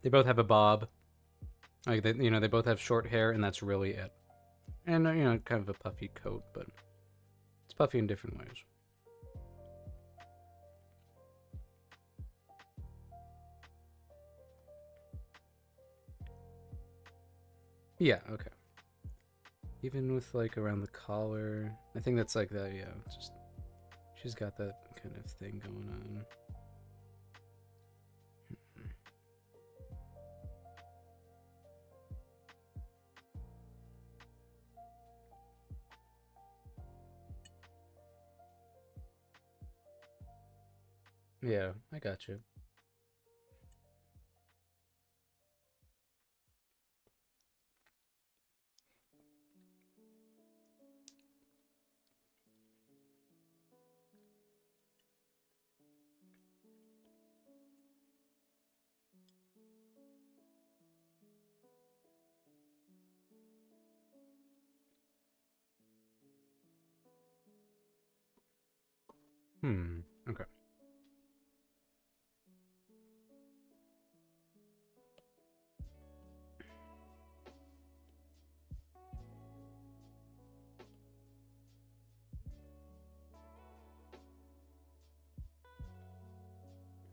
They both have a bob. Like they both have short hair, and that's really it. And kind of a puffy coat, but it's puffy in different ways. Yeah, okay. Even with like around the collar, I think that's like that. Yeah, it's just she's got that kind of thing going on. Yeah, I got you. Okay.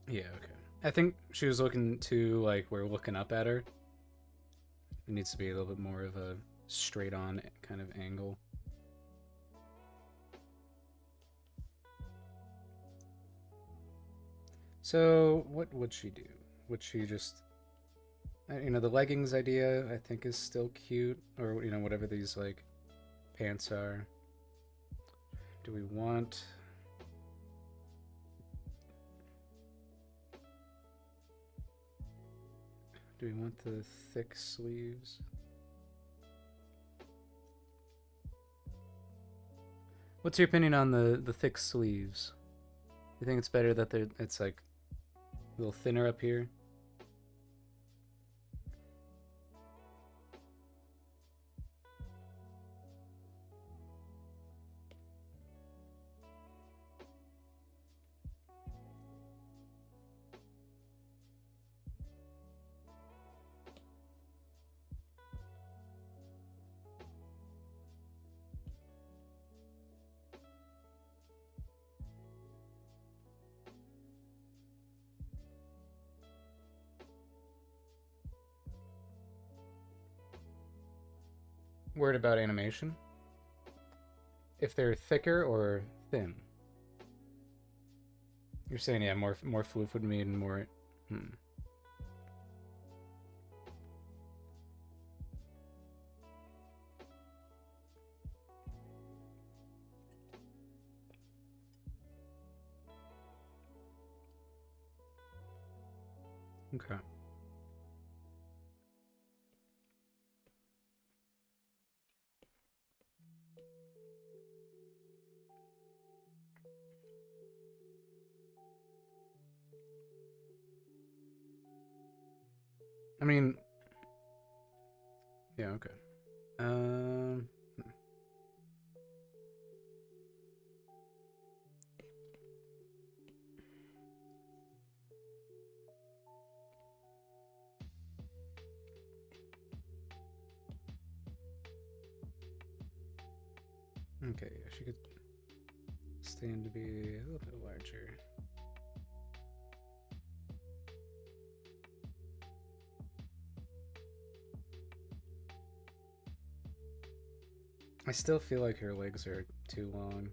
Yeah, okay. I think she was looking to like we're looking up at her. It needs to be a little bit more of a straight on kind of angle. So what would she do? Would she just the leggings idea I think is still cute, or whatever these like pants are. Do we want the thick sleeves? What's your opinion on the thick sleeves? You think it's better that it's like A little thinner up here. Word about animation. If they're thicker or thin. You're saying, yeah, more floof would mean more. Okay. I mean, yeah, okay. Um, okay, yeah, she could stand to be a little bit larger. I still feel like her legs are too long.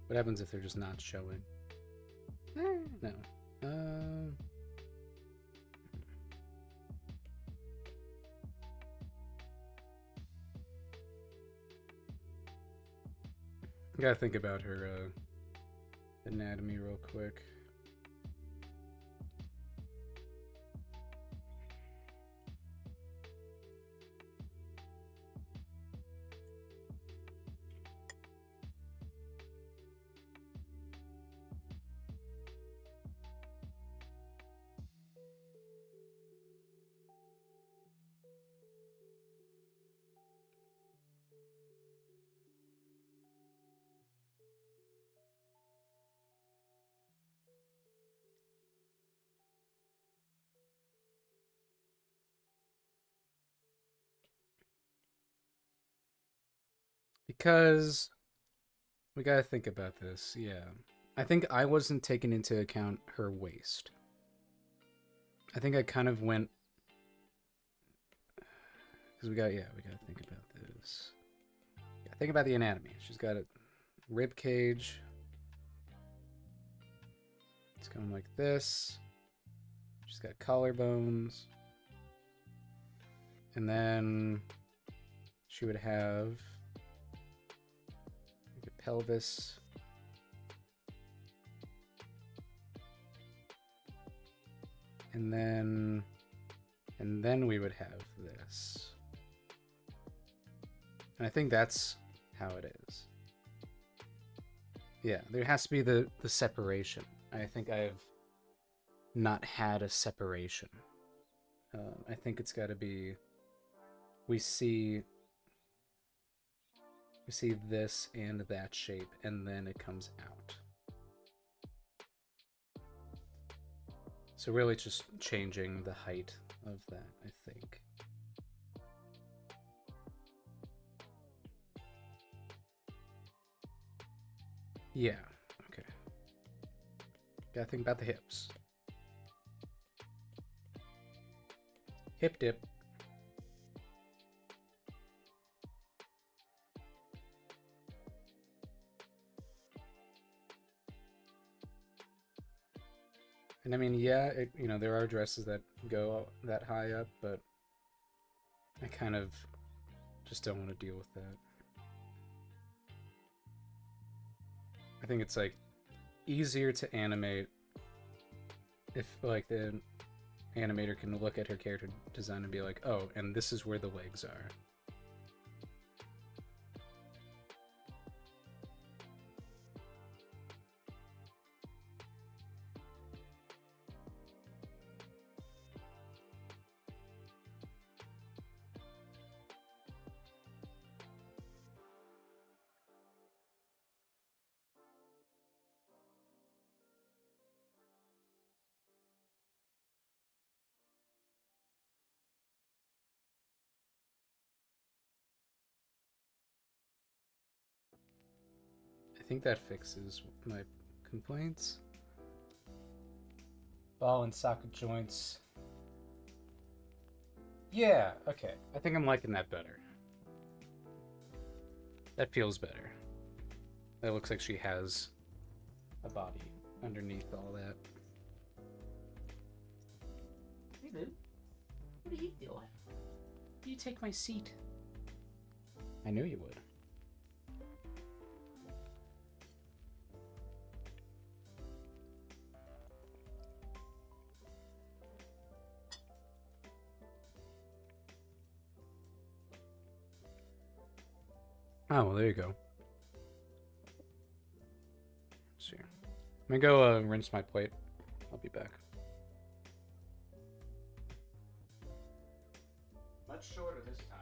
What happens if they're just not showing? No. Gotta think about her anatomy real quick. Because we gotta think about this, yeah. I think I wasn't taking into account her waist. I think I kind of went because we gotta think about this. Yeah, think about the anatomy. She's got a rib cage. It's going like this. She's got collarbones. And then she would have like a pelvis. And then we would have this. And I think that's how it is. Yeah, there has to be the separation. I think I've not had a separation. I think it's got to be we see this and that shape, and then it comes out. So really just changing the height of that, I think. Yeah, okay. Gotta think about the hips. Hip dip. And I mean, yeah, there are dresses that go that high up, but I kind of just don't want to deal with that. I think it's like easier to animate if like the animator can look at her character design and be like, oh, and this is where the legs are. I think that fixes my complaints. Ball and socket joints. Yeah, okay. I think I'm liking that better. That feels better. That looks like she has a body underneath all that. Hey, Lou. What are you doing? You take my seat. I knew you would. Oh, well, there you go. Let's see. Let me go rinse my plate. I'll be back. Much shorter this time.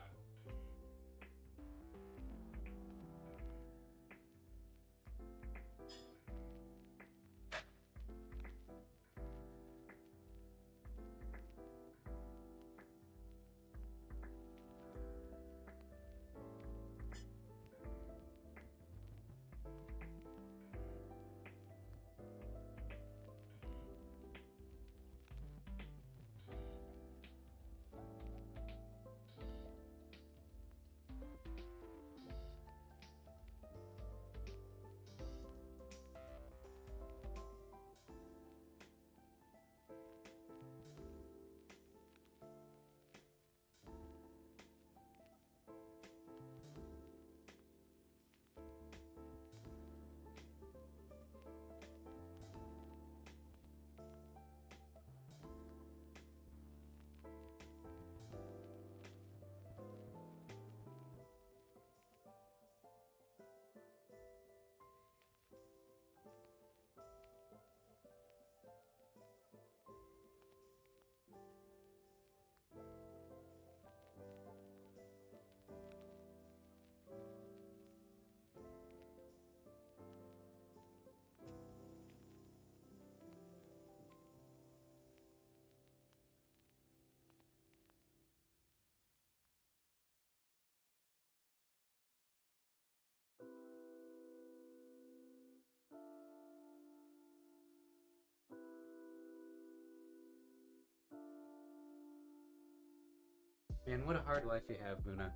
Man, what a hard life you have, Luna.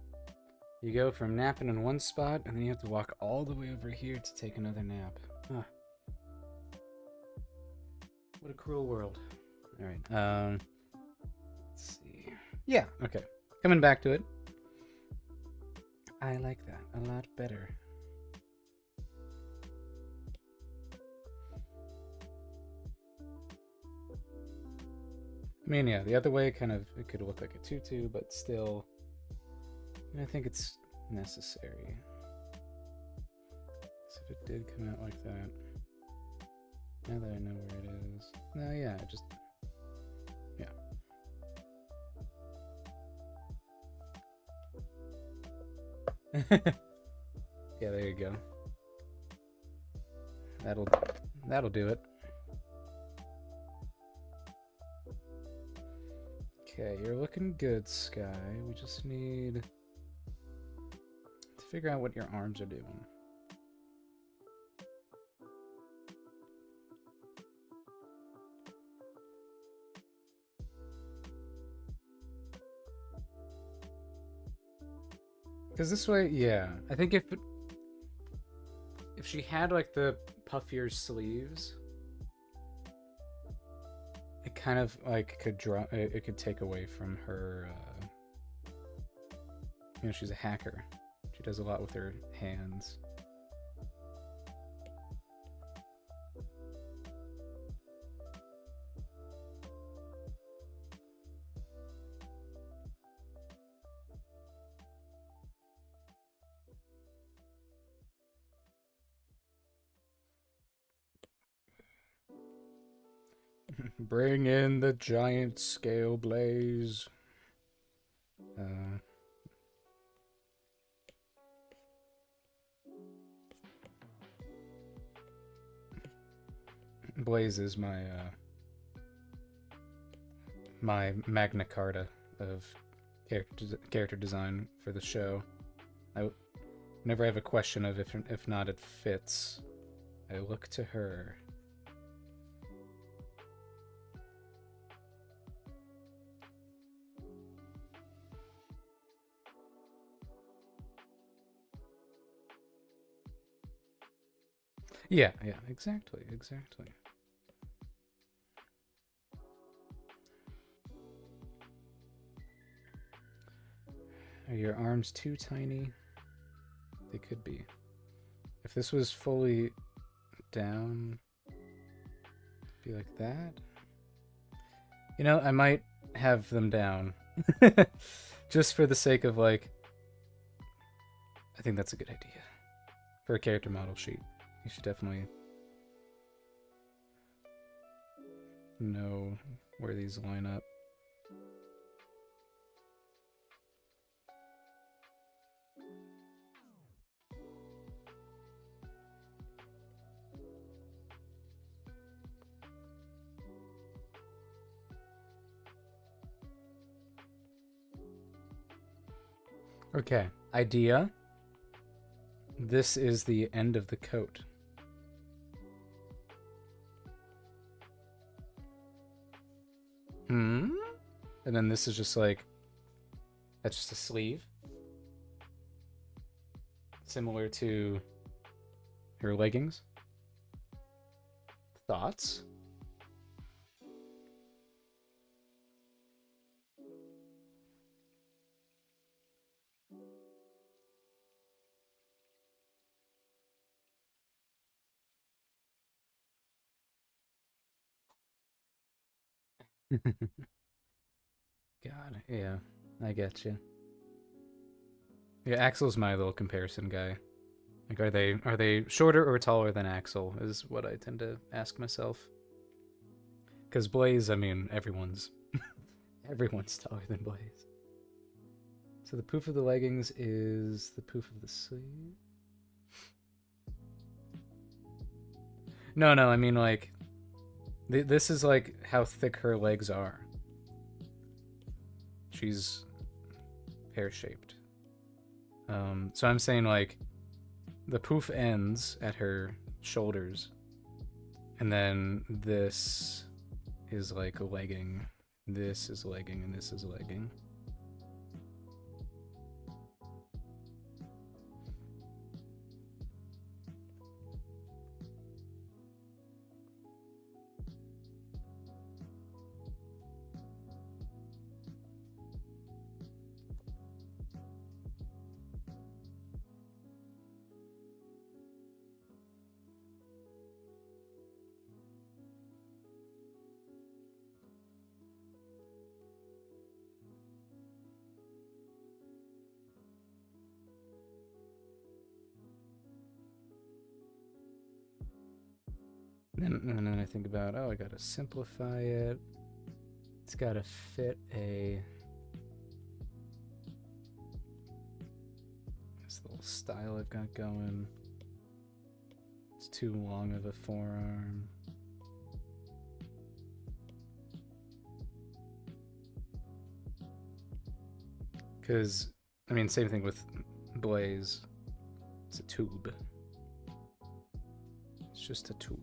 You go from napping in one spot, and then you have to walk all the way over here to take another nap. Huh. What a cruel world. Alright, let's see. Yeah, okay. Coming back to it. I like that a lot better. I mean, yeah, the other way kind of, it could look like a tutu, but still, I think it's necessary. So if it did come out like that, now that I know where it is, no, yeah, just, yeah. Yeah, there you go. That'll do it. Okay, you're looking good, Sky. We just need to figure out what your arms are doing. Because this way, yeah, I think if she had like the puffier sleeves, it kind of like could draw. It could take away from her. You know, she's a hacker. She does a lot with her hands. Bring in the giant scale blaze. Blaze is my my Magna Carta of character design for the show. Whenever I have a question of if not it fits, I look to her. Yeah, exactly. Are your arms too tiny? They could be. If this was fully down, be like that. You know, I might have them down. Just for the sake of, like, I think that's a good idea. For a character model sheet. You should definitely know where these line up. Okay, idea. This is the end of the coat. And then this is just like, that's just a sleeve. Similar to her leggings. Thoughts? God, yeah, I get you. Yeah, Axel's my little comparison guy. Like, are they shorter or taller than Axel? Is what I tend to ask myself. Because Blaze, I mean, everyone's taller than Blaze. So the poof of the leggings is the poof of the sleeve. No, I mean, like, this is like how thick her legs are. She's pear-shaped. So I'm saying, like, the poof ends at her shoulders, and then this is like a legging, this is legging, and this is legging. And then I think about, oh, I gotta simplify it. It's gotta fit this little style I've got going. It's too long of a forearm. Because, I mean, same thing with Blaze. It's a tube. It's just a tube.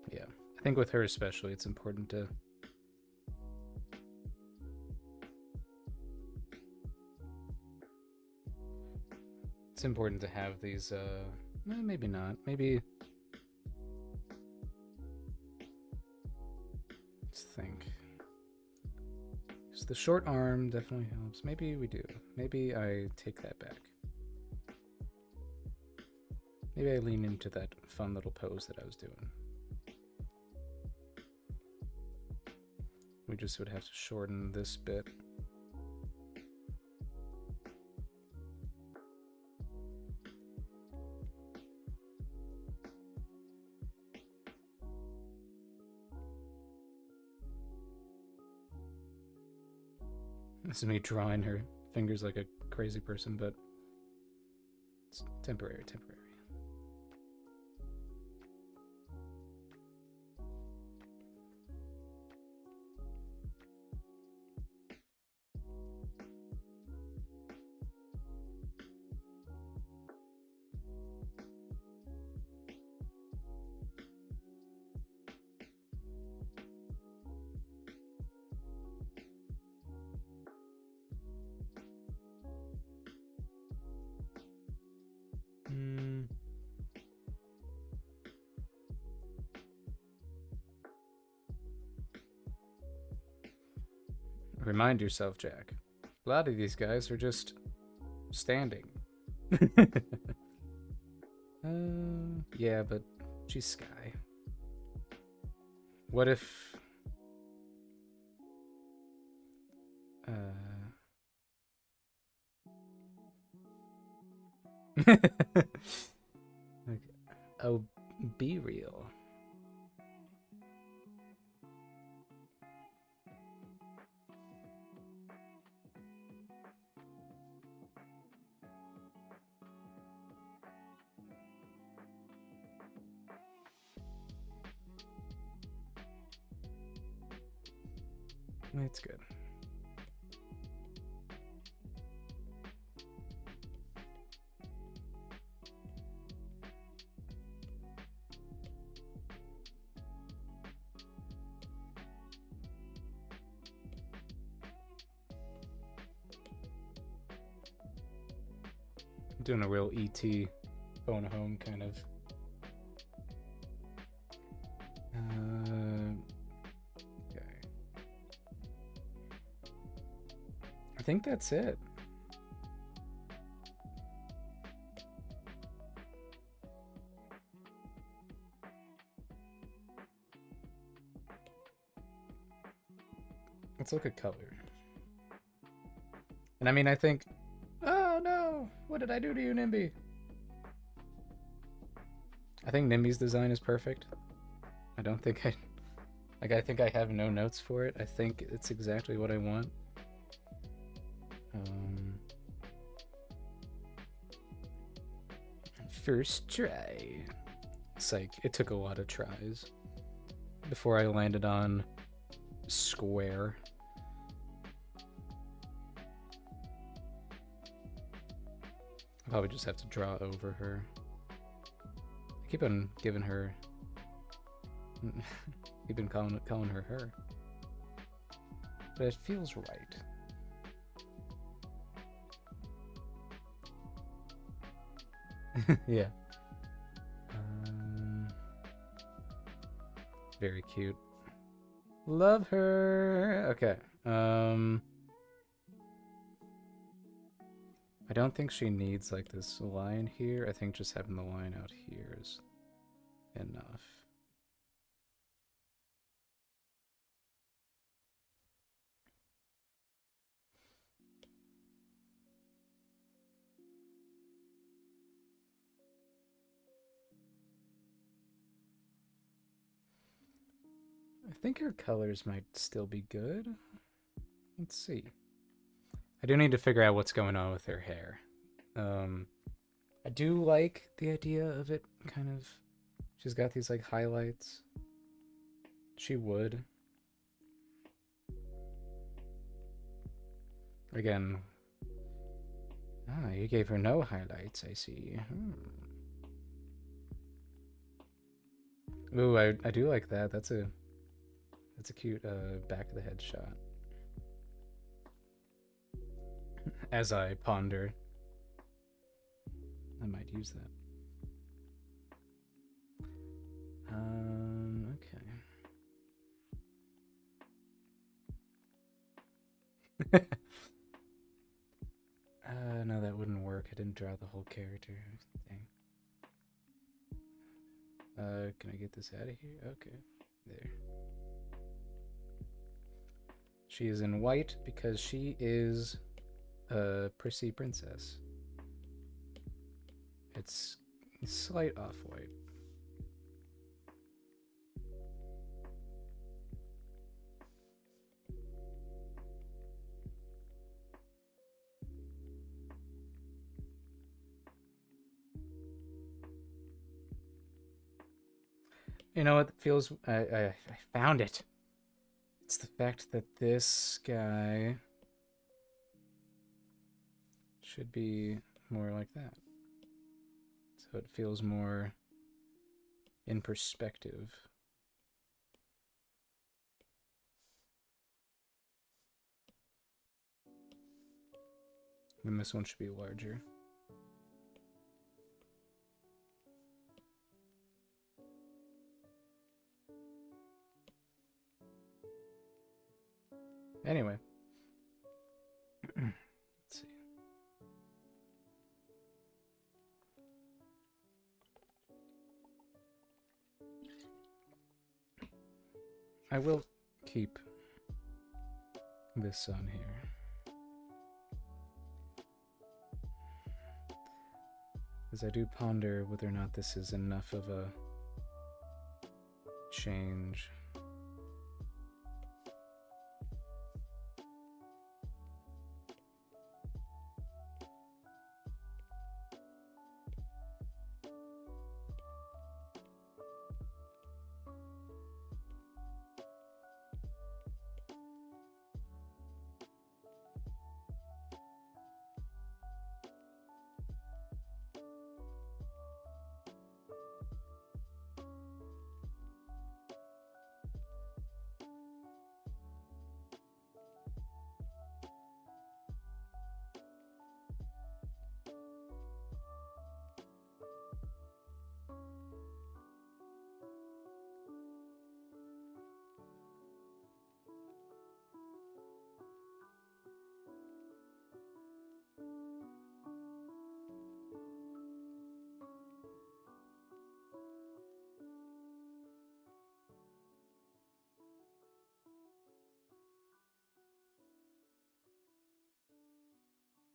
Yeah, I think with her especially, it's important to It's important to have these, maybe not. Maybe, let's think. So the short arm definitely helps. Maybe we do. Maybe I take that back. Maybe I lean into that fun little pose that I was doing. We just would have to shorten this bit. This is me drawing her fingers like a crazy person, but it's temporary. Remind yourself, Jack. A lot of these guys are just standing. Yeah, but she's Sky. What if... Okay. Oh, be real. It's good. I'm doing a real ET phone home kind of. Okay. I think that's it. Let's look at color. And I mean, I think... Oh no! What did I do to you, Nimby? I think Nimby's design is perfect. I don't think I... Like, I think I have no notes for it. I think it's exactly what I want. First try. Psych. It took a lot of tries before I landed on square. I'll probably just have to draw over her. I keep on giving her... keep on calling her her. But it feels right. Yeah. Very cute. Love her. Okay. I don't think she needs like this line here. I think just having the line out here is enough. I think her colors might still be good. Let's see. I do need to figure out what's going on with her hair. I do like the idea of it kind of... She's got these like highlights. She would. Again. Ah, you gave her no highlights, I see. Ooh, I do like that. That's a cute back of the head shot. As I ponder. I might use that. Okay. No, that wouldn't work. I didn't draw the whole character. Dang. Can I get this out of here? Okay. There. She is in white because she is a prissy princess. It's slight off-white. You know what feels... I found it. It's the fact that this guy should be more like that. So it feels more in perspective. And this one should be larger. Anyway. Let's see. I will keep this on here. As I do ponder whether or not this is enough of a change.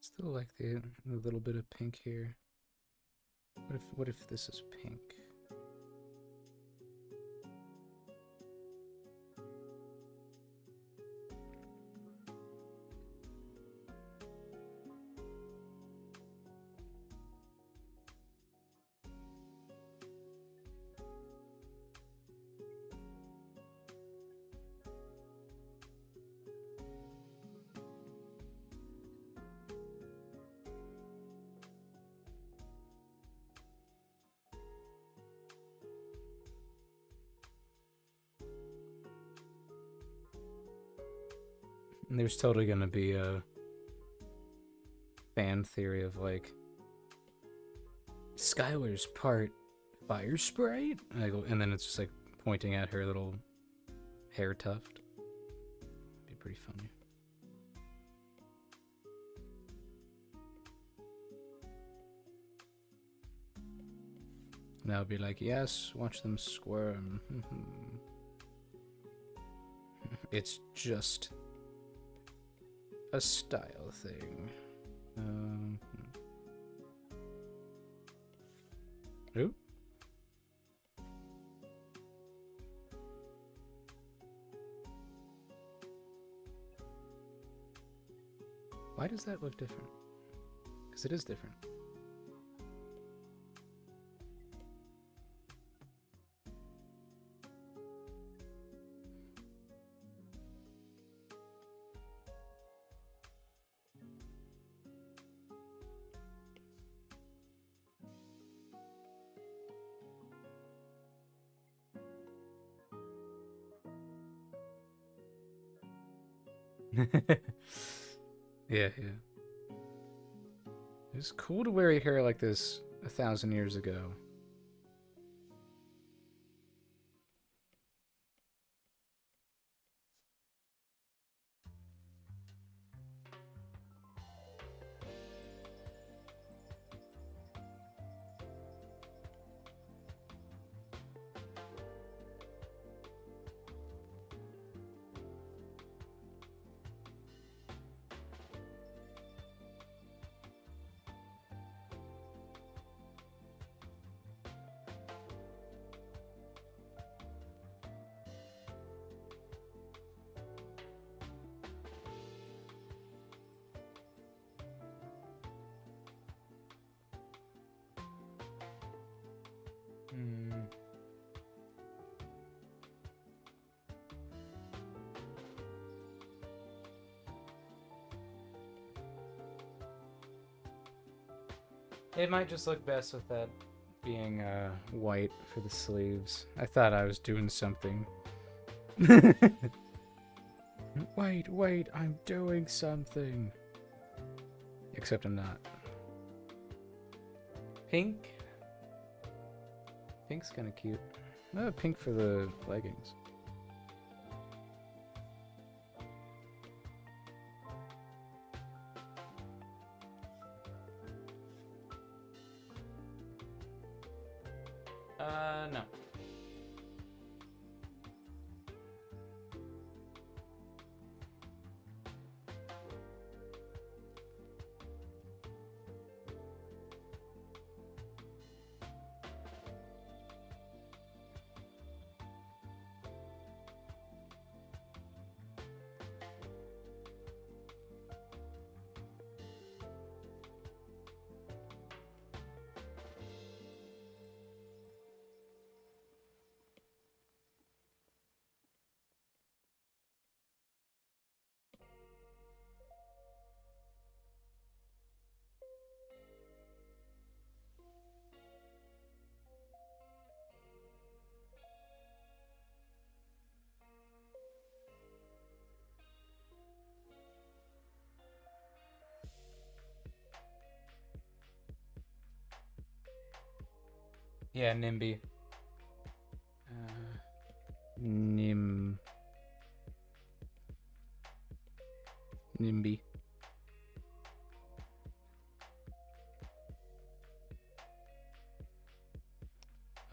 Still like the little bit of pink here. What if this is pink? And there's totally gonna be a fan theory of like Skylar's part fire sprite, and then it's just like pointing at her little hair tuft. Be pretty funny. And I'll be like, yes, watch them squirm. It's just a style thing. Ooh. Why does that look different? Because it is different. Yeah. It's cool to wear your hair like this 1,000 years ago. It might just look best with that being white for the sleeves. I thought I was doing something. Wait, I'm doing something. Except I'm not. Pink? Pink's kind of cute. Pink for the leggings. No. Yeah, NIMBY. NIMBY.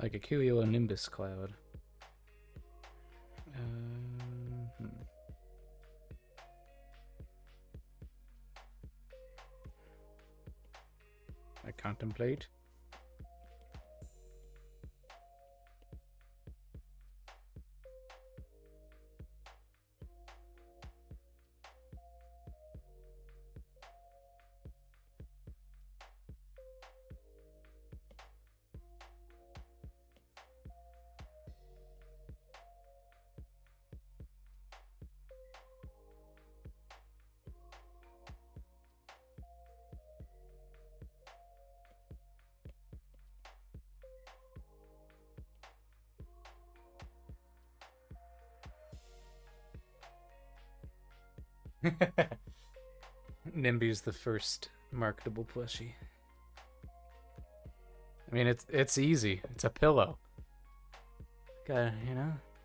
Like a cumulonimbus cloud. I contemplate. NIMBY's the first marketable plushie. I mean, it's easy. It's a pillow. Gotta,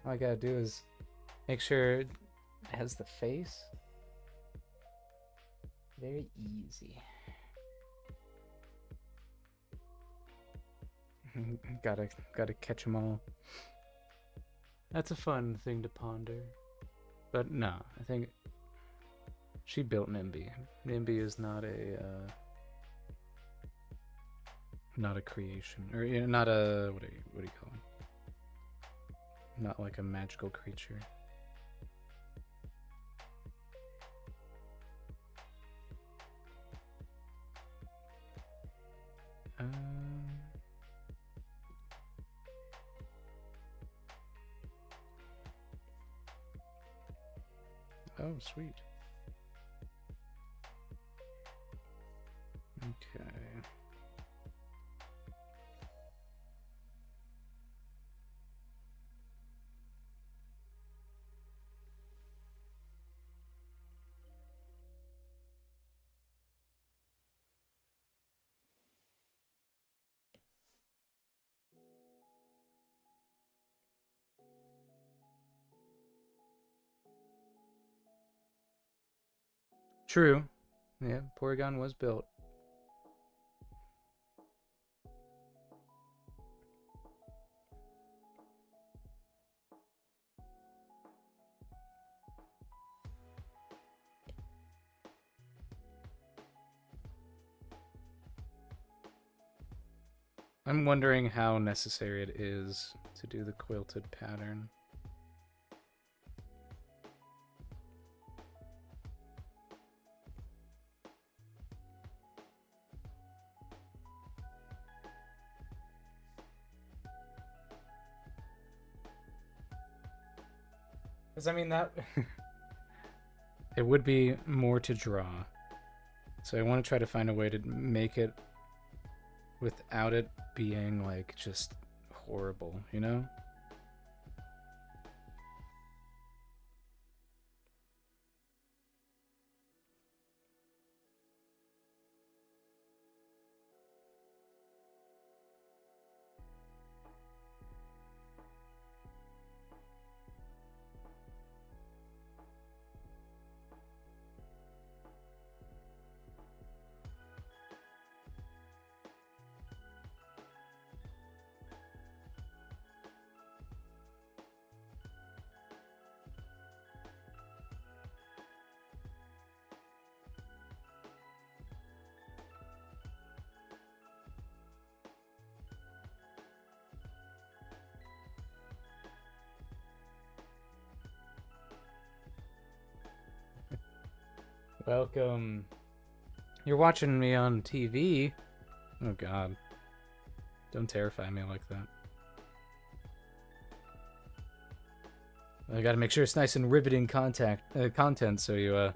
all I gotta do is make sure it has the face. Very easy. gotta catch them all. That's a fun thing to ponder. But no, I think she built NIMBY. NIMBY is not a creation, or not a what do you call it? Not like a magical creature. Oh, sweet. Okay. True. Yeah, Porygon was built. I'm wondering how necessary it is to do the quilted pattern. Because, I mean, that... it would be more to draw. So I want to try to find a way to make it without it being, like, just horrible, you know? Welcome. You're watching me on TV? Oh god. Don't terrify me like that. I gotta make sure it's nice and riveting content so you,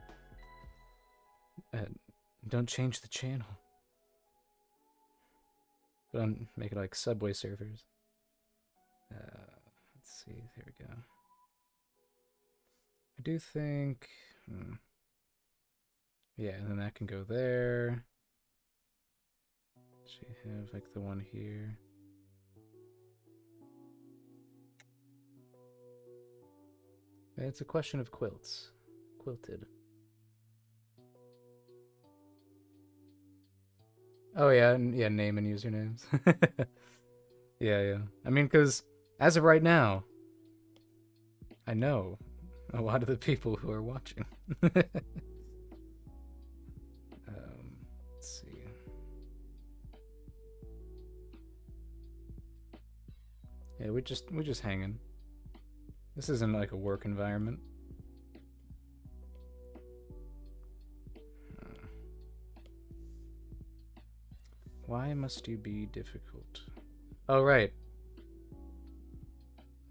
don't change the channel. But I'm making like Subway Surfers. Let's see, here we go. I do think... yeah, and then that can go there. She have like the one here. It's a question of quilts. Quilted. Oh yeah, yeah, name and usernames. Yeah. I mean, because as of right now, I know a lot of the people who are watching. Let's see. Yeah, we're just hanging. This isn't like a work environment. Why must you be difficult? Oh, right.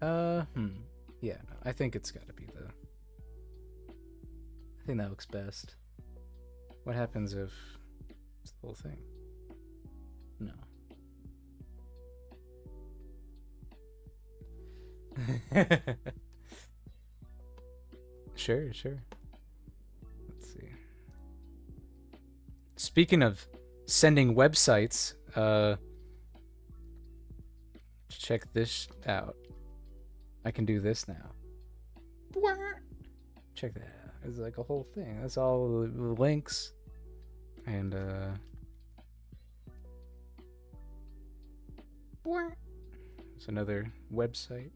Yeah, no, I think it's gotta be the... I think that looks best. What happens if it's the whole thing? No. Sure. Let's see. Speaking of sending websites, check this out. I can do this now. Check that out. It's like a whole thing. That's all the links. And, there's another website.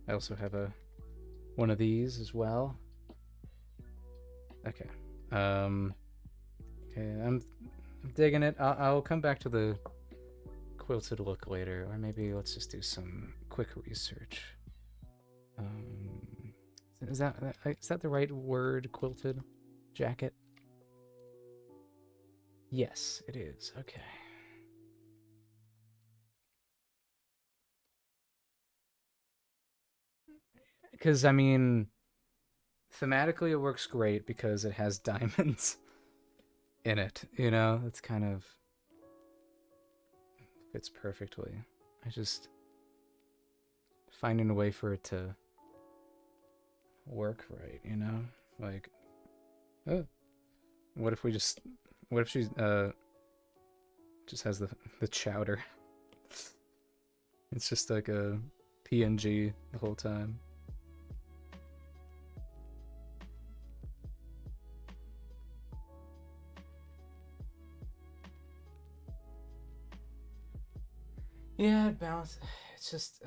I also have one of these as well. Okay. Okay, I'm digging it. I'll come back to the quilted look later, or maybe let's just do some quick research. Is that the right word? Quilted jacket? Yes, it is. Okay. Because I mean, thematically it works great because it has diamonds in it. You know, it's kind of fits perfectly. I just finding a way for it to work right, you know? Like, oh, what if she just has the chowder? It's just like a PNG the whole time. Yeah, it bounces. It's just.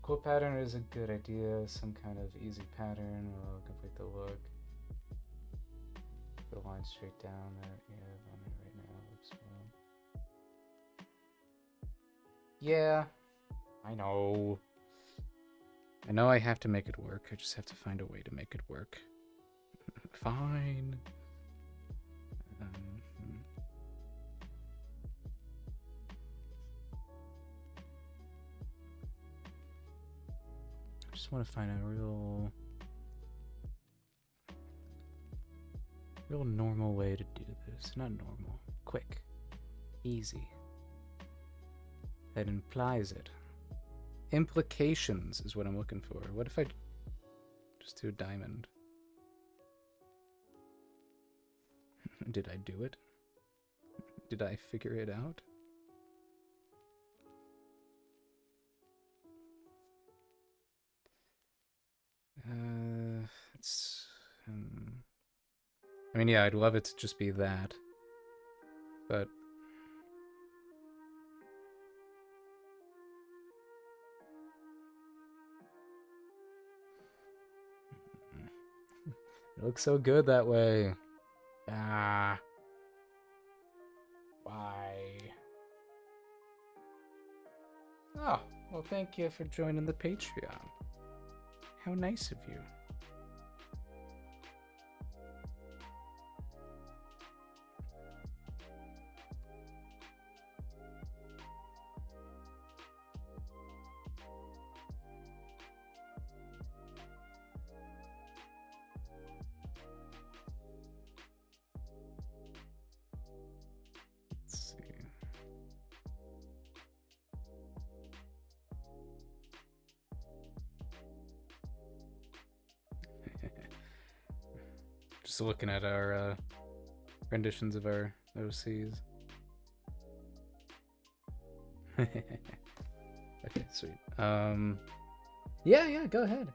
Quote pattern is a good idea. Some kind of easy pattern will complete the look. The line straight down that you have on it right now looks well. Yeah, I know. I know I have to make it work. I just have to find a way to make it work. Fine. I just want to find a real normal way to do this. Not normal. Quick. Easy. That implies it. Implications is what I'm looking for. What if I just do a diamond? Did I do it? Did I figure it out? It's... I mean, yeah, I'd love it to just be that. But... it looks so good that way. Ah. Why? Oh, well, thank you for joining the Patreon. How nice of you. Let's see. Just looking at our renditions of our OCs. Okay, sweet. Yeah, go ahead.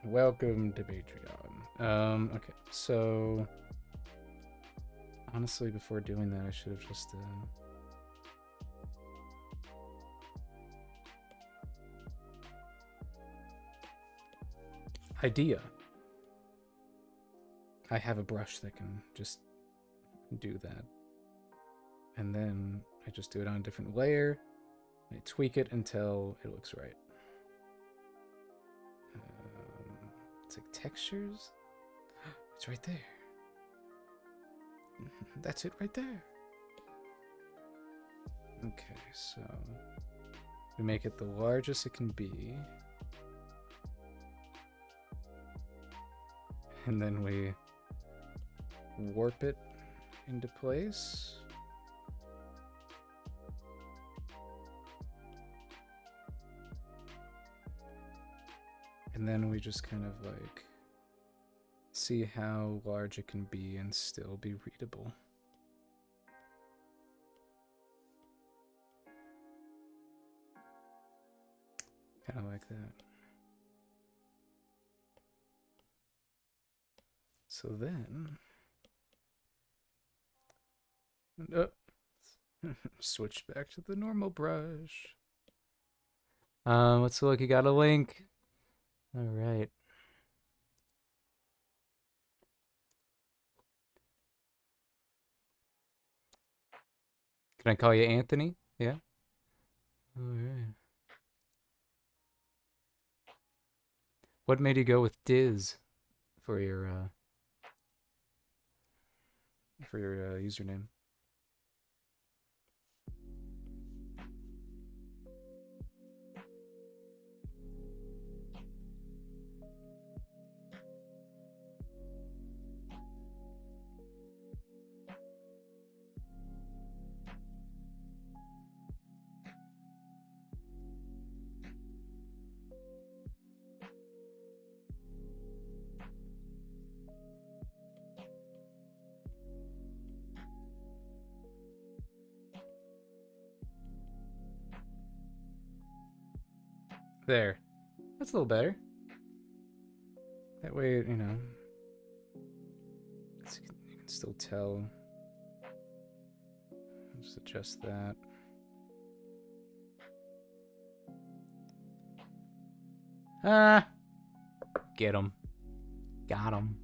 Welcome to Patreon. Okay, so honestly, before doing that, I should have just idea. I have a brush that can just do that. And then I just do it on a different layer. I tweak it until it looks right. It's like textures. It's right there. That's it right there. Okay, so we make it the largest it can be. And then we warp it into place. And then we just kind of like see how large it can be and still be readable. Kind of like that. So then, switch back to the normal brush. Let's look. You got a link. All right. Can I call you Anthony? Yeah. All right. What made you go with Diz for your username? There. That's a little better. That way, you know. You can still tell. Just adjust that. Ah! Get him. Got him.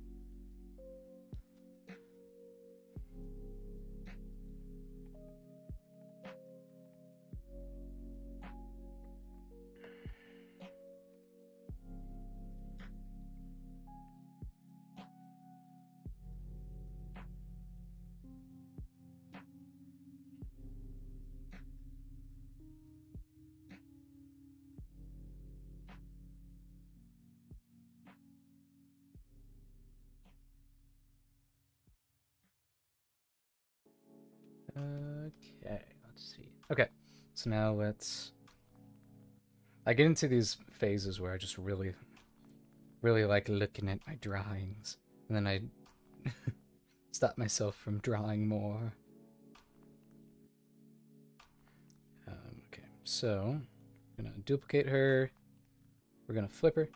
Okay, let's see. Okay, so now let's... I get into these phases where I just really like looking at my drawings, and then I stop myself from drawing more. Okay, so I'm gonna duplicate her. We're gonna flip her.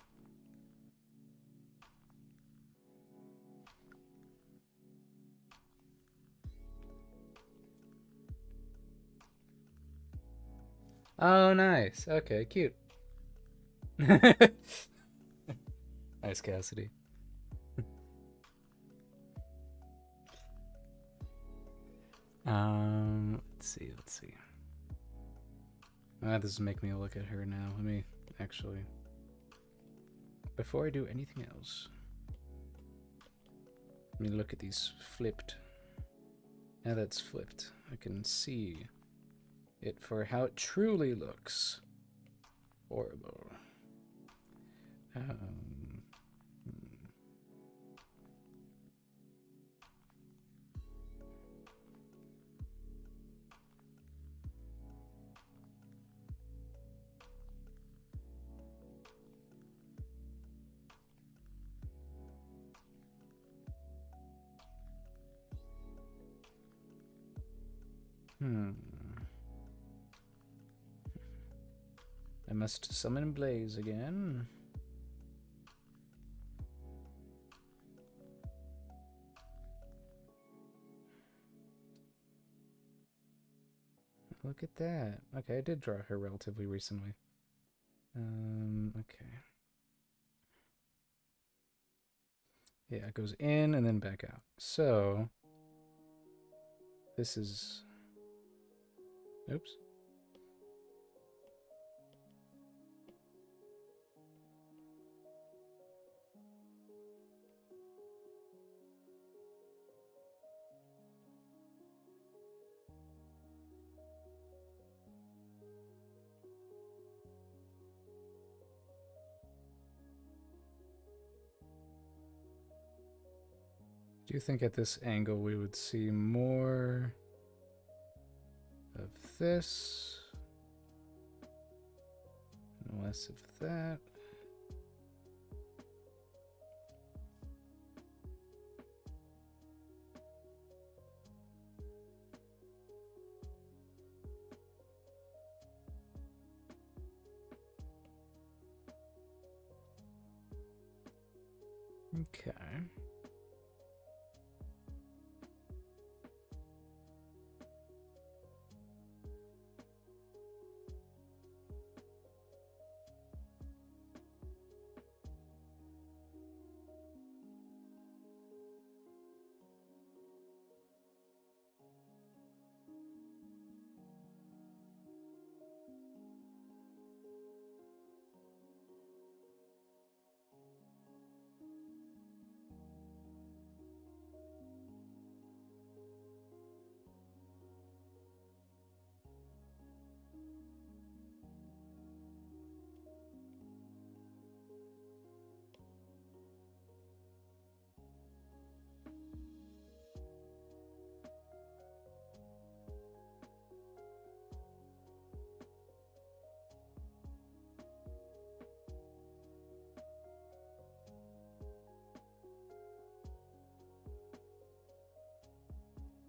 Oh, nice. Okay, cute. Nice, Cassidy. Let's see. This is making me look at her now. Let me actually, before I do anything else, let me look at these flipped. Now that's flipped, I can see it for how it truly looks. Horrible. I must summon Blaze again. Look at that. Okay, I did draw her relatively recently. Okay. Yeah, it goes in and then back out. So, this is... Oops. Do you think at this angle we would see more of this and less of that? Okay.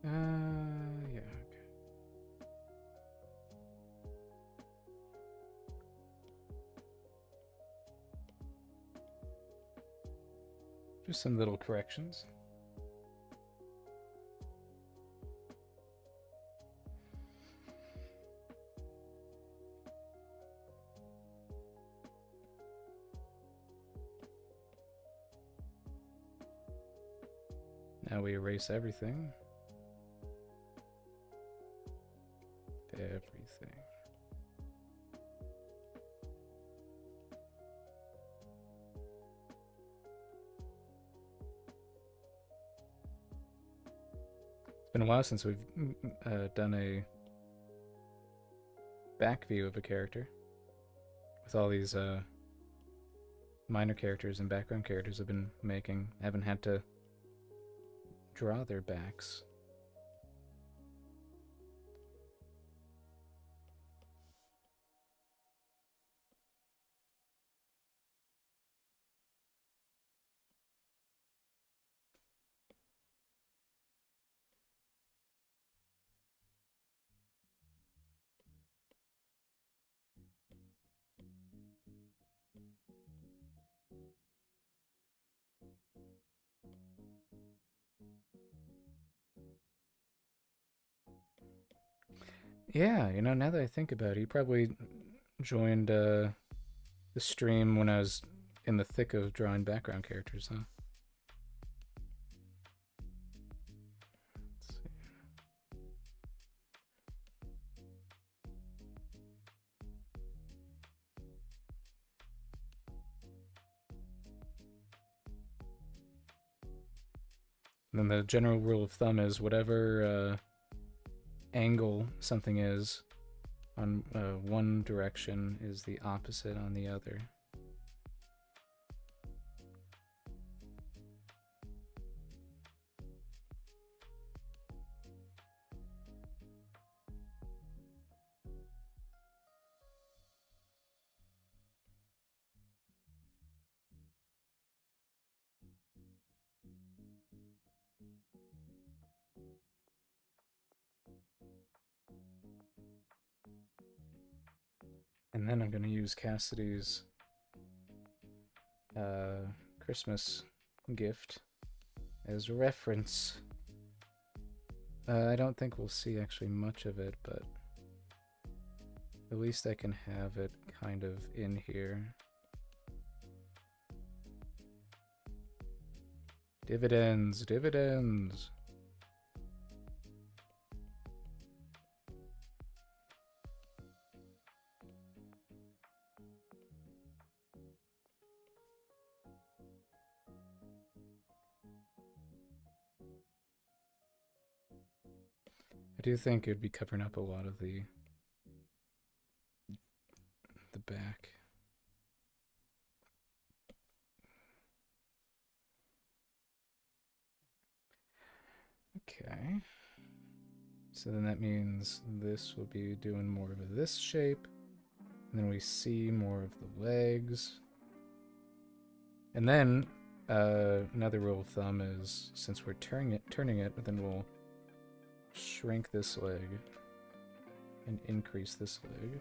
Yeah, okay. Just some little corrections. Now we erase everything. Everything. It's been a while since we've done a back view of a character with all these minor characters and background characters I've been making. I haven't had to draw their backs. Yeah, you know, now that I think about it, you probably joined the stream when I was in the thick of drawing background characters, huh? Let's see. And then the general rule of thumb is whatever angle something is on one direction is the opposite on the other. And then I'm going to use Cassidy's Christmas gift as a reference. I don't think we'll see actually much of it, but at least I can have it kind of in here. Dividends, dividends. I do think it'd be covering up a lot of the back. Okay. So then that means this will be doing more of this shape. And then we see more of the legs. And then another rule of thumb is since we're turning it, then we'll shrink this leg and increase this leg.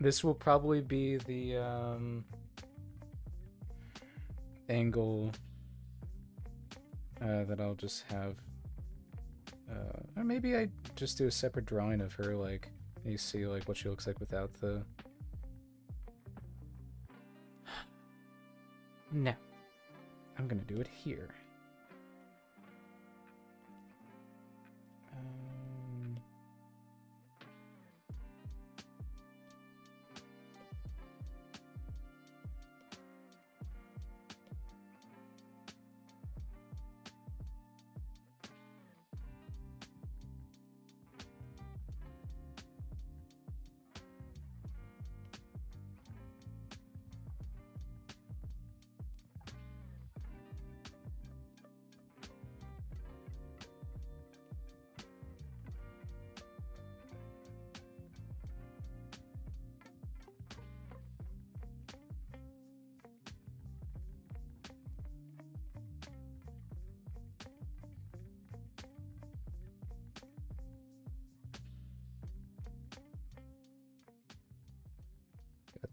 This will probably be the angle that I'll just have, or maybe I just do a separate drawing of her, like you see like what she looks like without the. No, I'm gonna do it here.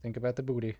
Think about the booty.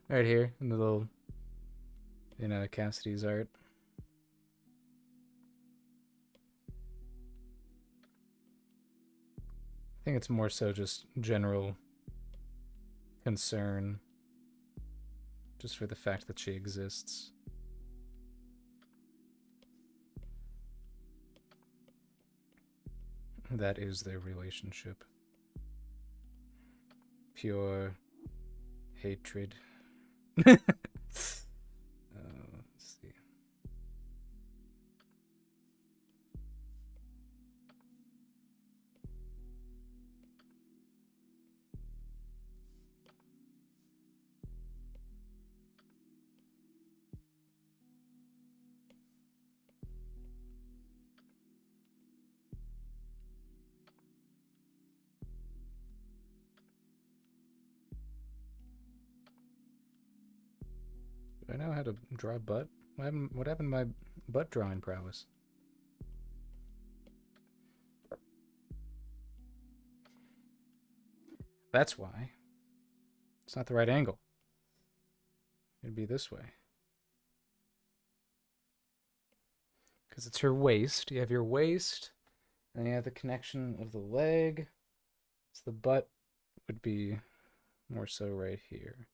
Right here in the little, Cassidy's art. I think it's more so just general concern, just for the fact that she exists. That is their relationship. Pure hatred. Let's see. Do I know how to draw a butt? What happened to my butt drawing prowess? That's why. It's not the right angle. It'd be this way. Because it's her waist. You have your waist, and then you have the connection of the leg. So the butt would be more so right here.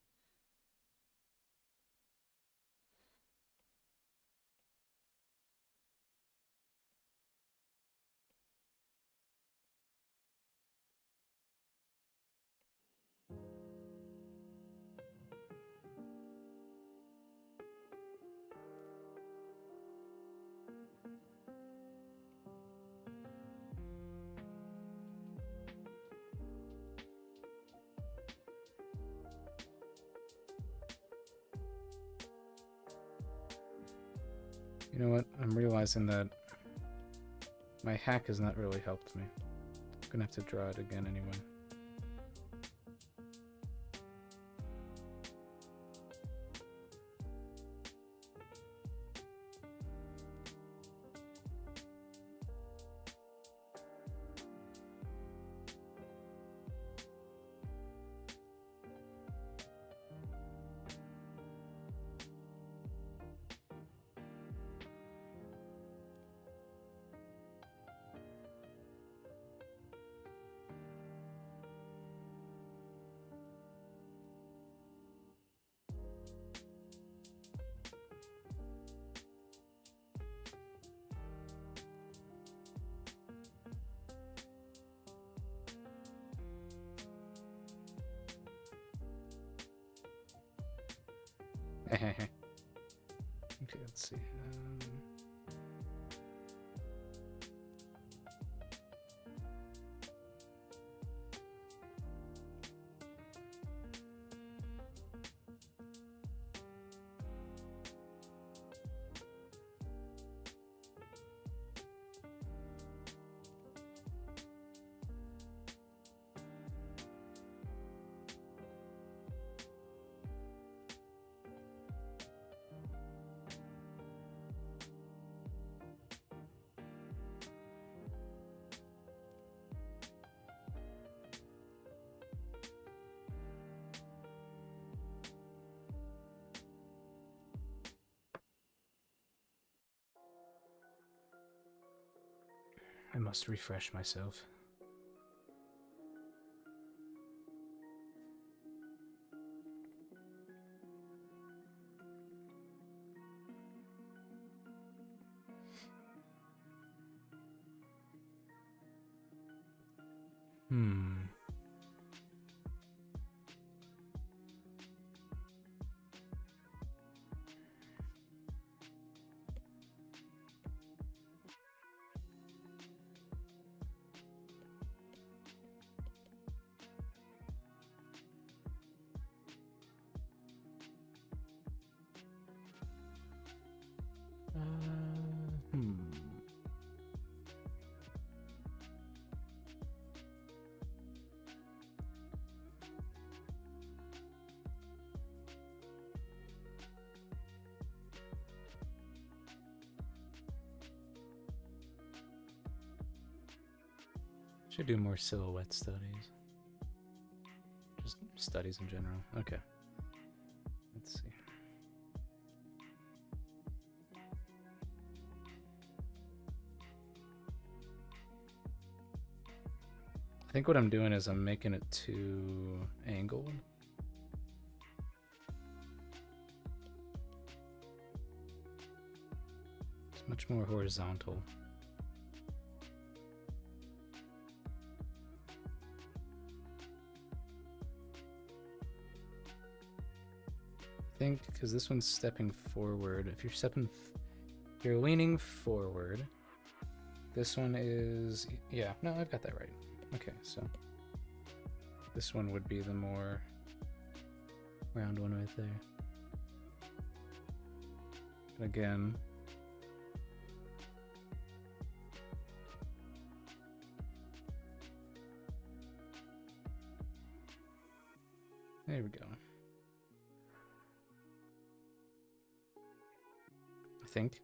You know what? I'm realizing that my hack has not really helped me. I'm gonna have to draw it again anyway. Okay, let's see. I must refresh myself. Should do more silhouette studies. Just studies in general. Okay. Let's see. I think what I'm doing is I'm making it too angled. It's much more horizontal. I think because this one's stepping forward. If you're leaning forward. This one is, yeah, no, I've got that right. Okay, so this one would be the more round one right there. And again, there we go. I think.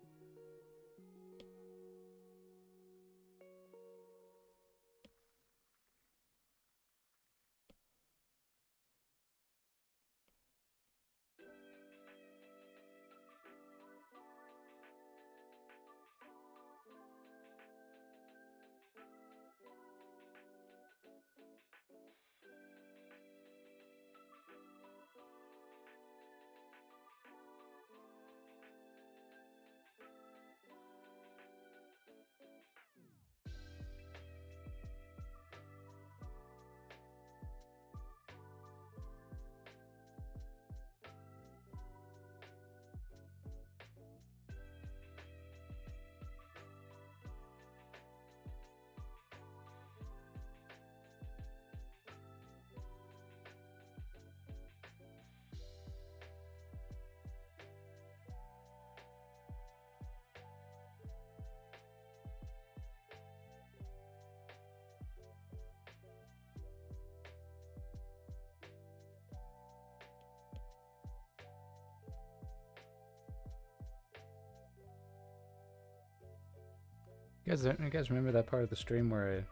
You guys remember that part of the stream where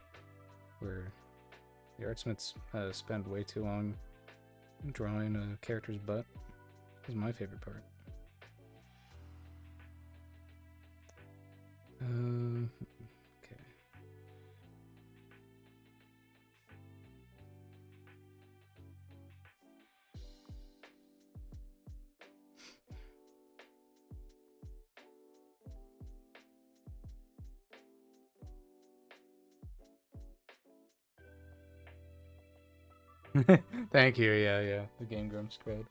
the artsmiths spend way too long drawing a character's butt? That was my favorite part. Okay. Thank you, yeah. The Game Grumps crowd.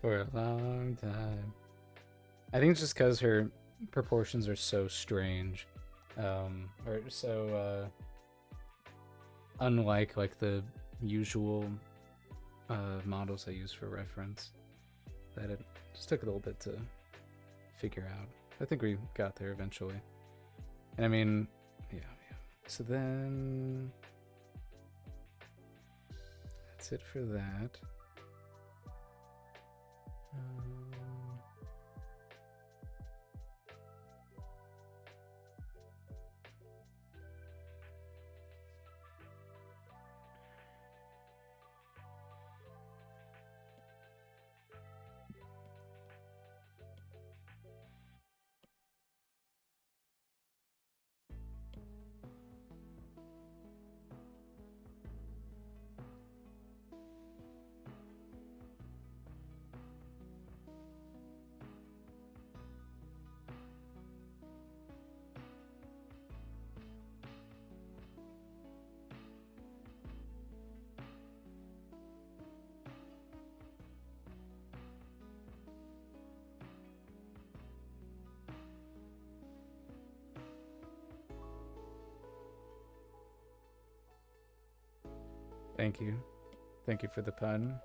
For a long time. I think it's just because her proportions are so strange. Or so unlike like the usual models I use for reference, that it just took a little bit to figure out. I think we got there eventually. And I mean, yeah. So then that's it for that. Thank you. Thank you for the pun.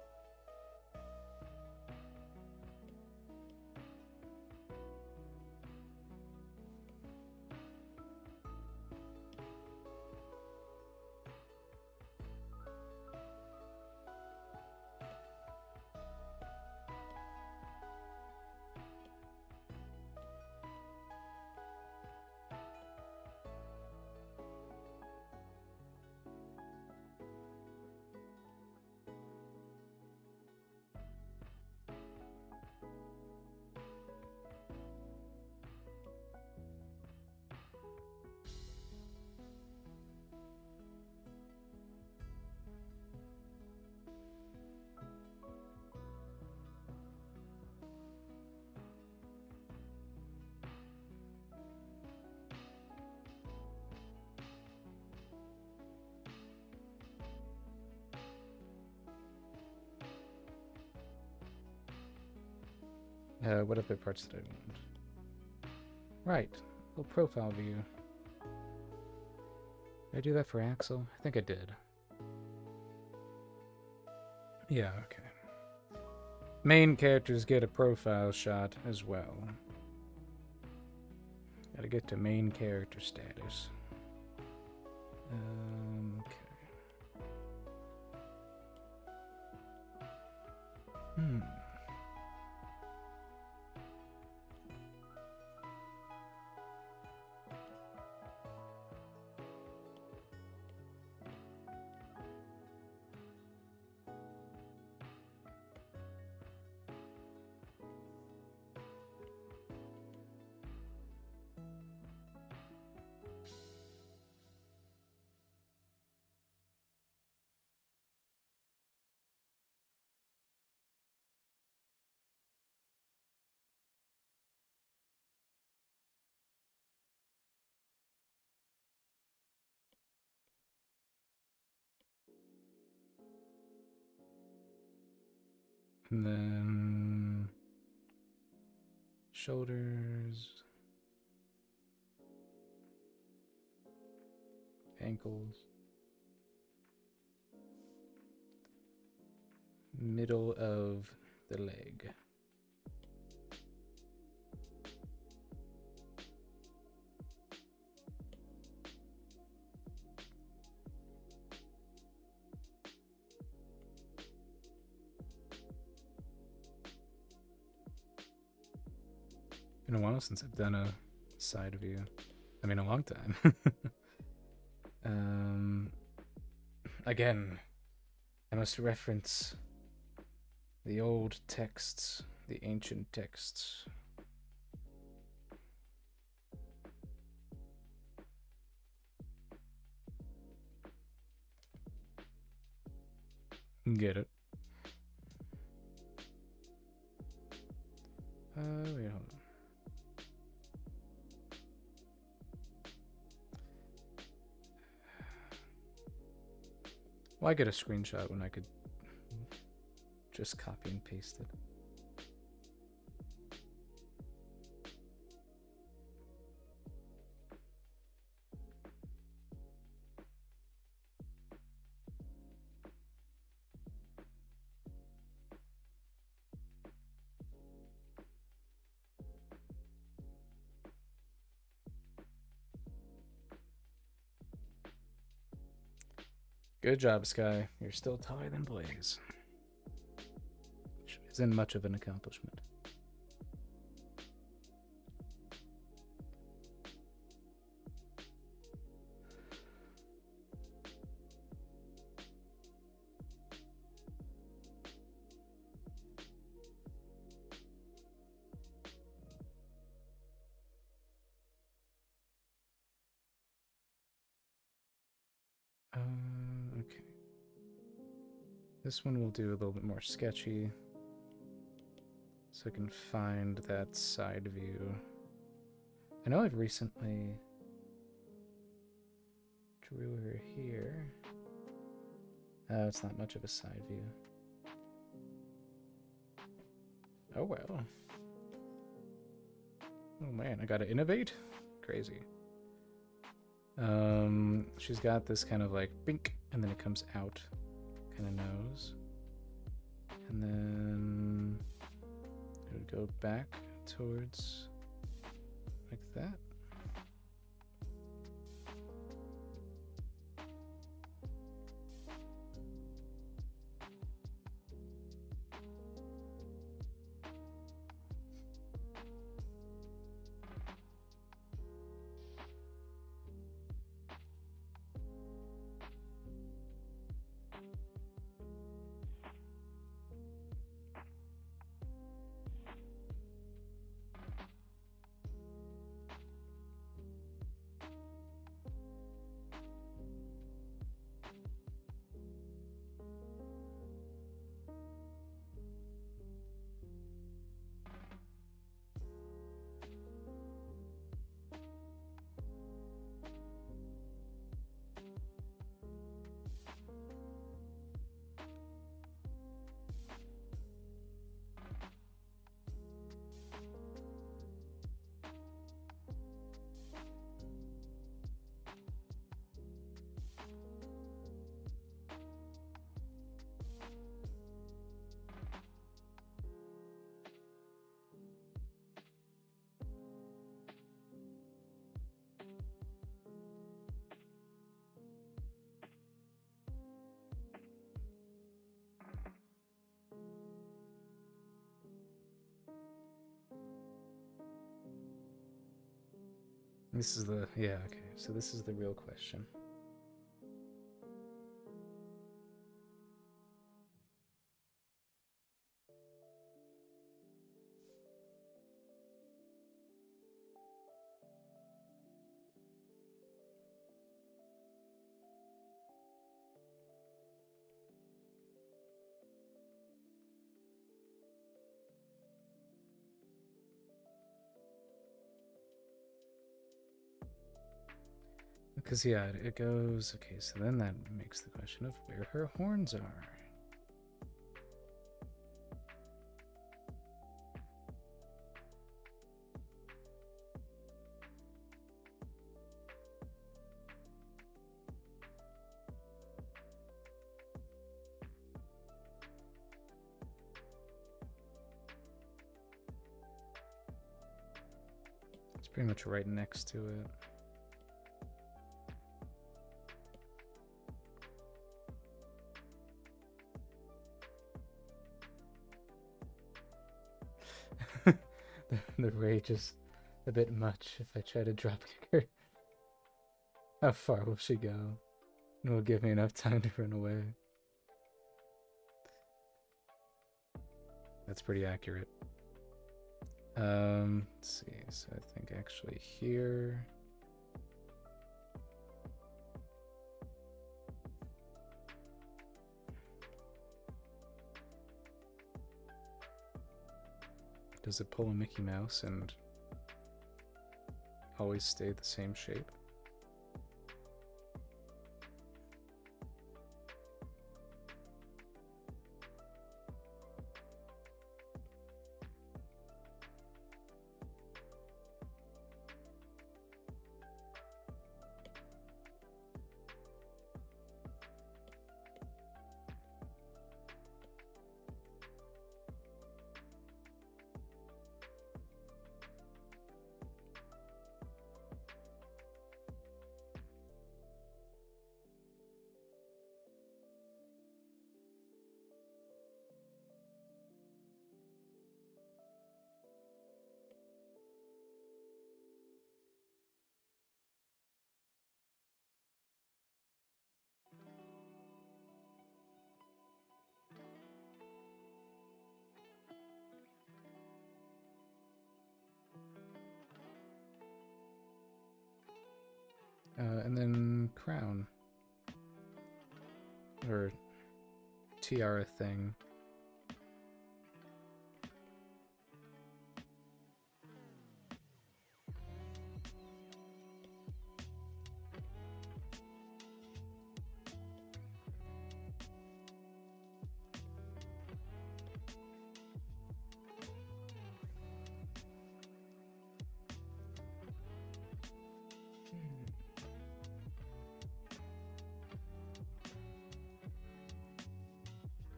What other parts did I want? Right. Little profile view. Did I do that for Axel? I think I did. Yeah, okay. Main characters get a profile shot as well. Gotta get to main character status. Okay. And then shoulders, ankles, middle of the leg. Been a while since I've done a side view. I mean, a long time. Again, I must reference the old texts, the ancient texts. Get it. Wait, hold on. Why get a screenshot when I could just copy and paste it? Good job, Sky. You're still taller than Blaze. Which isn't much of an accomplishment. Okay. This one will do a little bit more sketchy. So I can find that side view. I know I've recently drew her here. It's not much of a side view. Oh well. Oh man, I gotta innovate? Crazy. She's got this kind of like bink, and then it comes out kind of nose. And then it would go back towards like that. This is the... Yeah, okay. So this is the real question. Because, yeah, it goes... Okay, so then that makes the question of where her horns are. It's pretty much right next to it. The rage is a bit much if I try to drop kick her. How far will she go? It will give me enough time to run away. That's pretty accurate. Let's see. So I think actually here. Does it pull a Mickey Mouse and always stay the same shape? And then crown. Or tiara thing.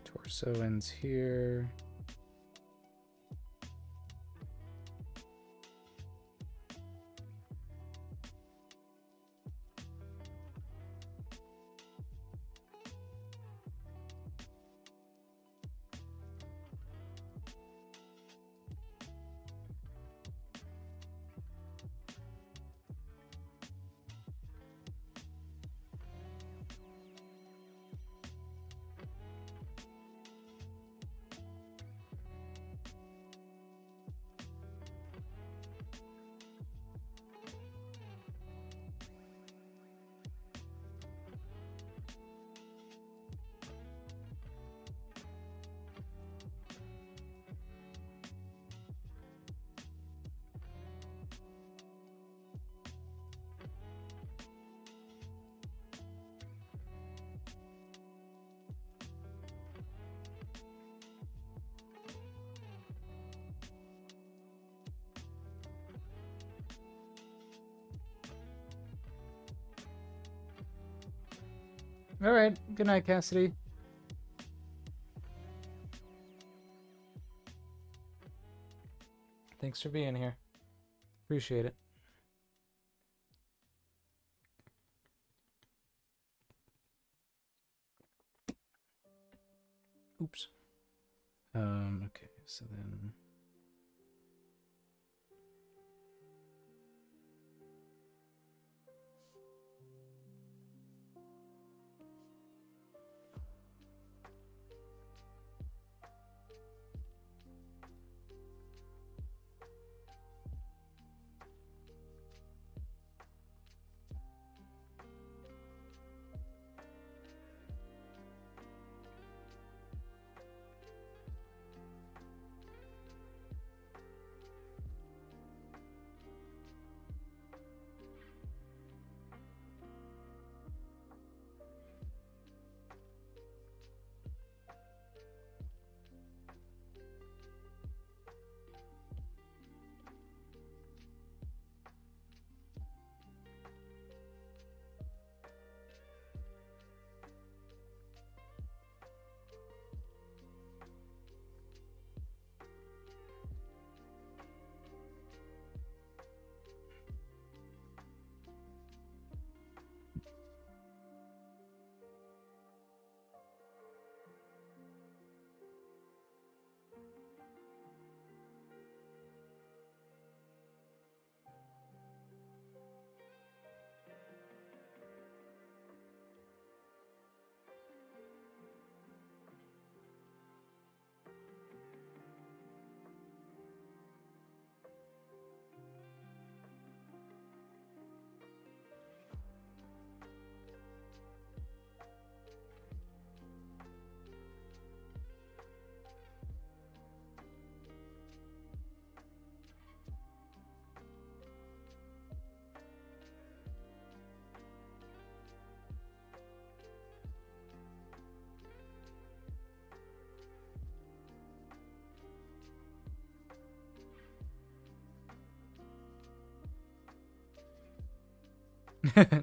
Torso ends here. All right. Good night, Cassidy. Thanks for being here. Appreciate it. Oops. Okay, so then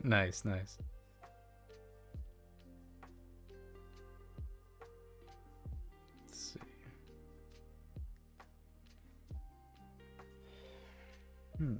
Nice, nice. Let's see. Hmm.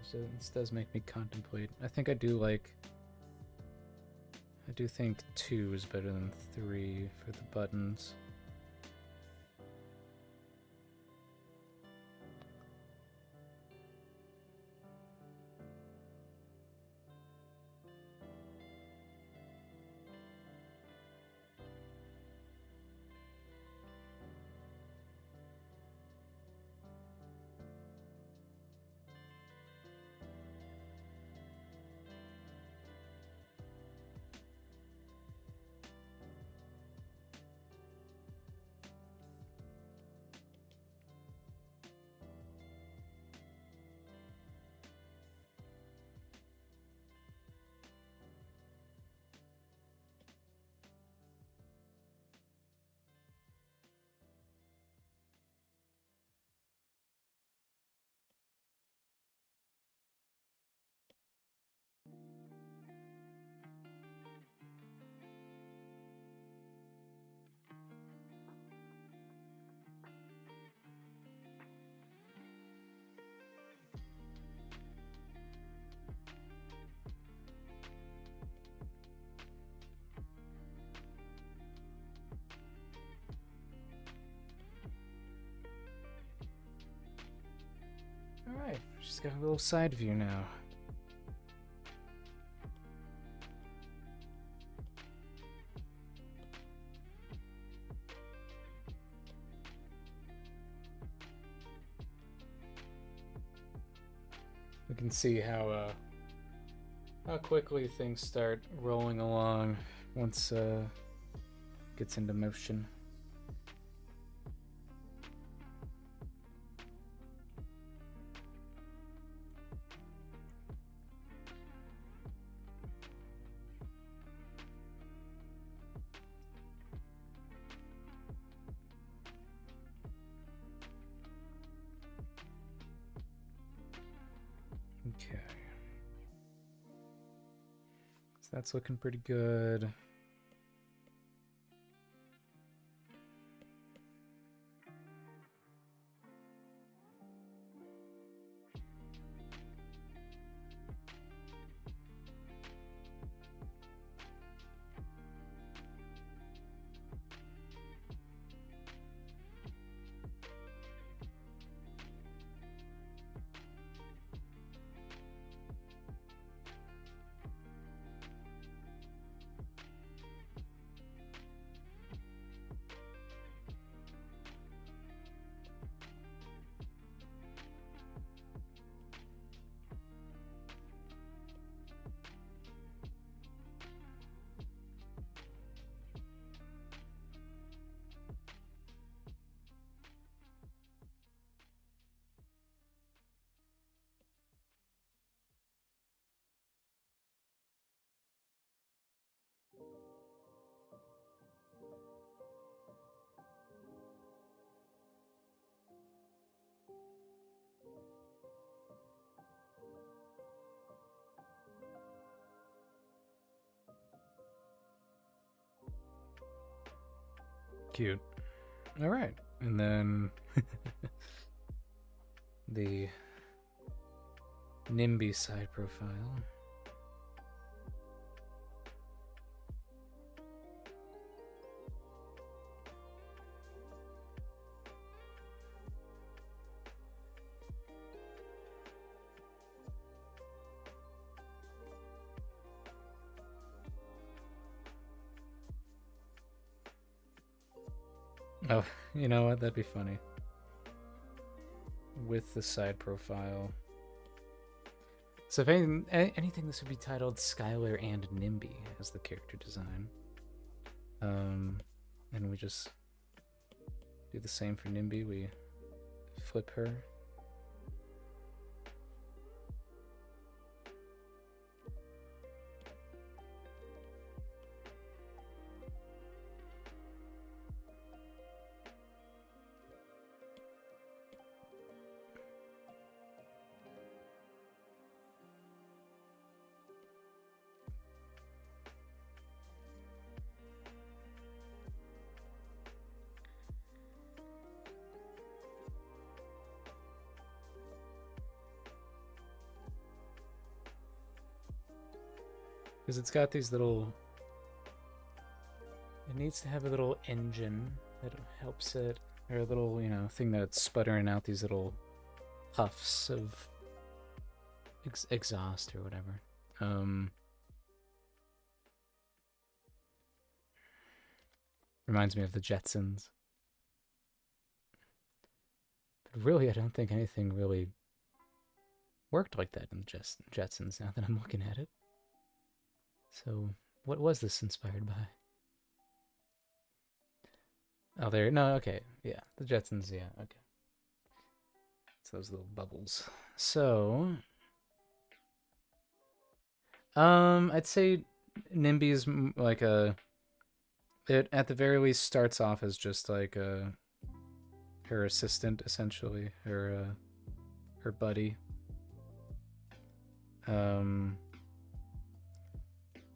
So this does make me contemplate. I think I do think 2 is better than 3 for the buttons. Alright, just got a little side view now. We can see how quickly things start rolling along once gets into motion. Okay. So that's looking pretty good. Cute. All right, and then the NIMBY side profile. Oh, you know what? That'd be funny. With the side profile. So if anything, this would be titled Skylar and NIMBY as the character design. And we just do the same for NIMBY. We flip her. Because it's got these little... It needs to have a little engine that helps it, or a little, you know, thing that's sputtering out these little puffs of exhaust or whatever. Reminds me of the Jetsons. But really, I don't think anything really worked like that in the Jetsons now that I'm looking at it. So, what was this inspired by? Oh, there. No, okay. Yeah, the Jetsons, yeah, okay. It's those little bubbles. So, I'd say NIMBY is like a... It, at the very least, starts off as just like her assistant, essentially. Her buddy.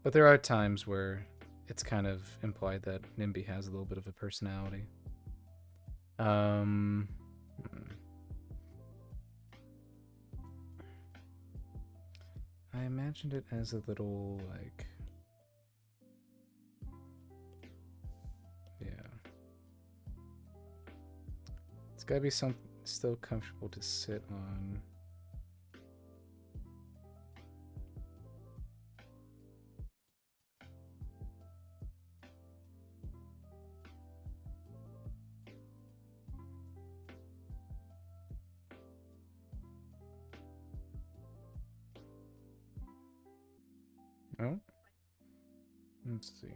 But there are times where it's kind of implied that NIMBY has a little bit of a personality. I imagined it as a little, like... Yeah. It's gotta be something still comfortable to sit on. Oh, let's see.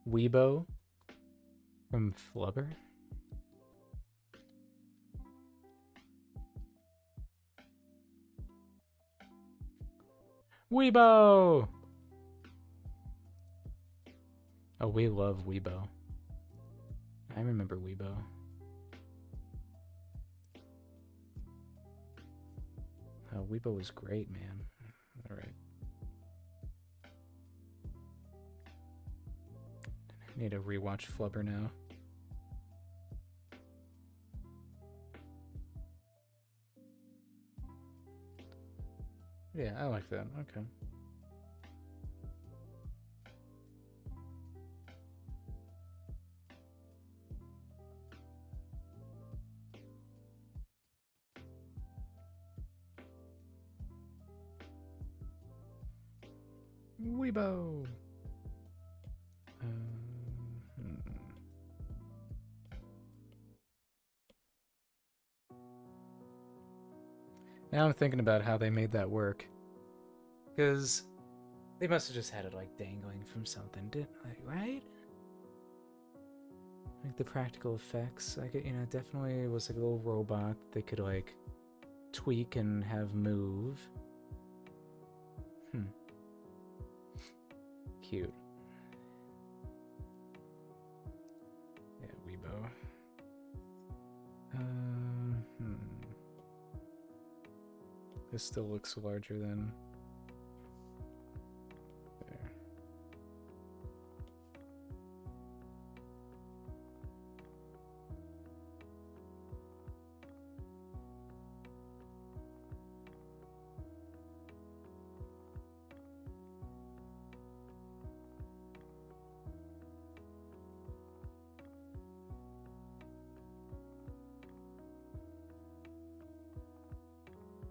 Weibo from Flubber? Weibo! Oh, we love Weibo. I remember Weibo. Oh, Weibo was great, man. Alright. Need to rewatch Flubber now. Yeah, I like that. Okay. Weibo! Now I'm thinking about how they made that work. Because they must have just had it like dangling from something, right? Like the practical effects, like it, you know, definitely was like a little robot they could like tweak and have move. Cute. Yeah, Weibo. This still looks larger than there.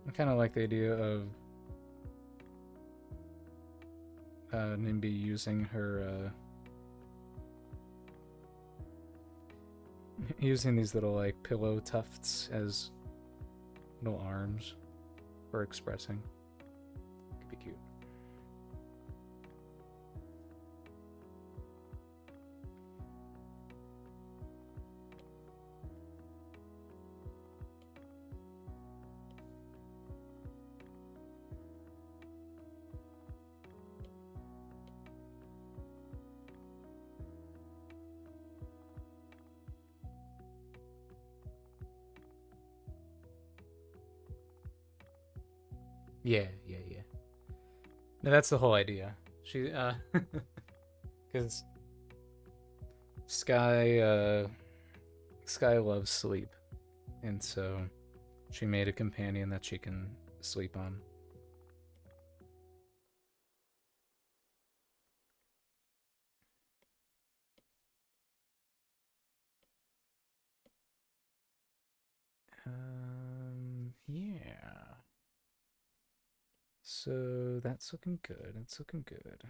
I kind of like the idea of Nimby using her using these little like pillow tufts as little arms for expressing. Could be cute. Yeah. No, that's the whole idea. She, because Sky loves sleep, and so she made a companion that she can sleep on. Yeah. So that's looking good. It's looking good.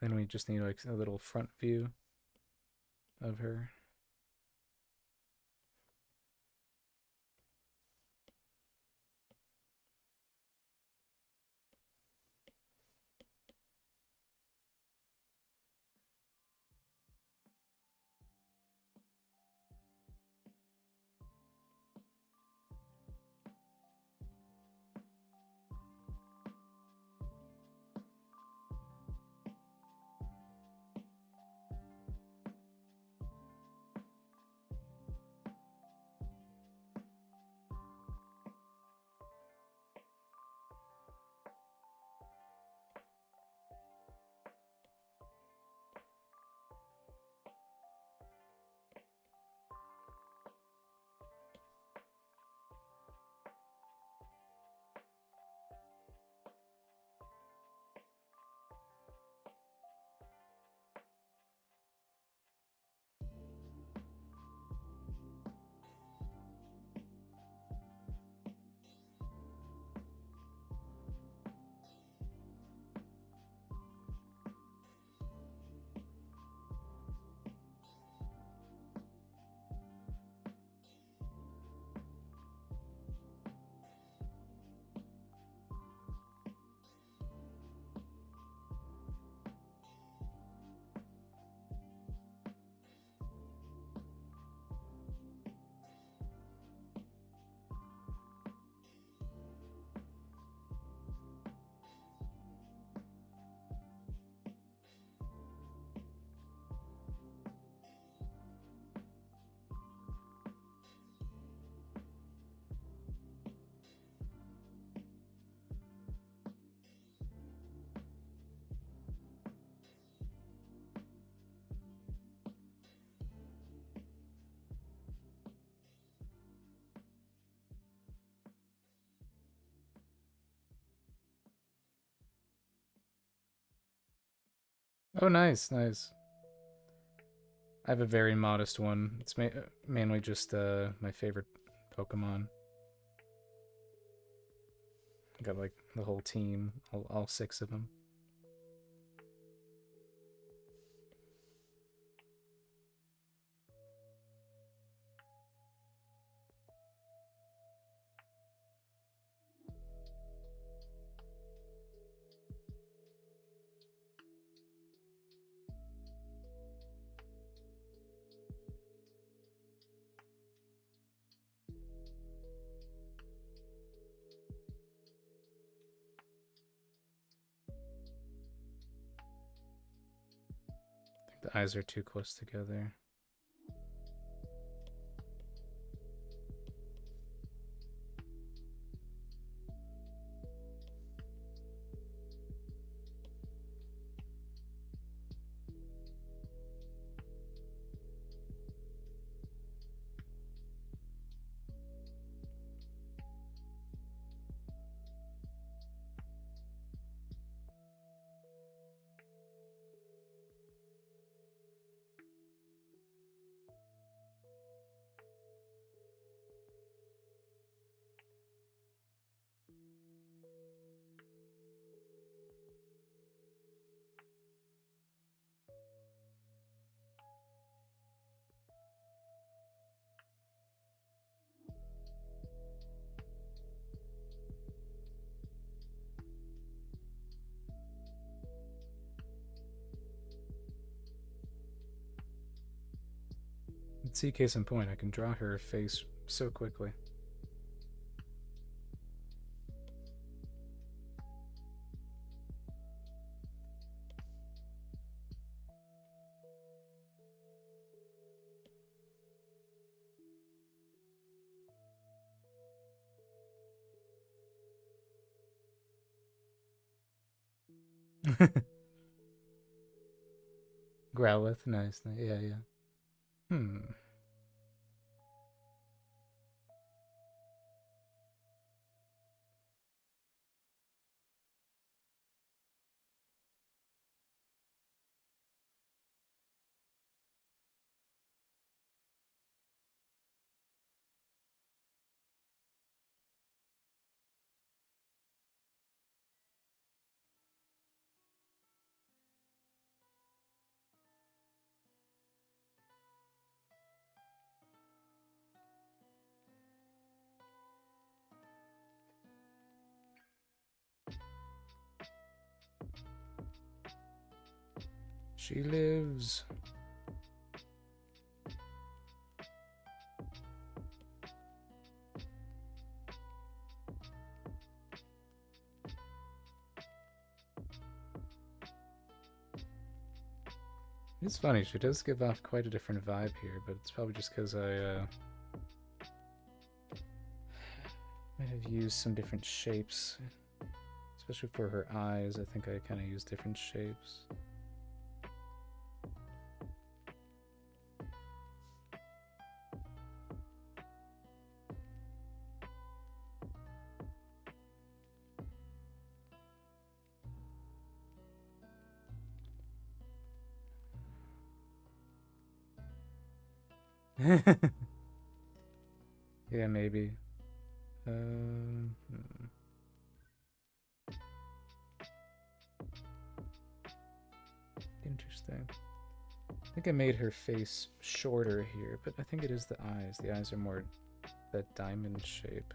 Then we just need like a little front view of her. Oh, nice. I have a very modest one. It's mainly just my favorite Pokemon. I got like the whole team, all 6 of them. I think the eyes are too close together. See, case in point, I can draw her face so quickly. Growlithe, nice. Yeah, yeah. Hmm. She lives. It's funny, she does give off quite a different vibe here, but it's probably just because I might have used some different shapes. Especially for her eyes, I think I kind of used different shapes. Yeah, maybe. Interesting. I think I made her face shorter here, but I think it is the eyes. The eyes are more that diamond shape.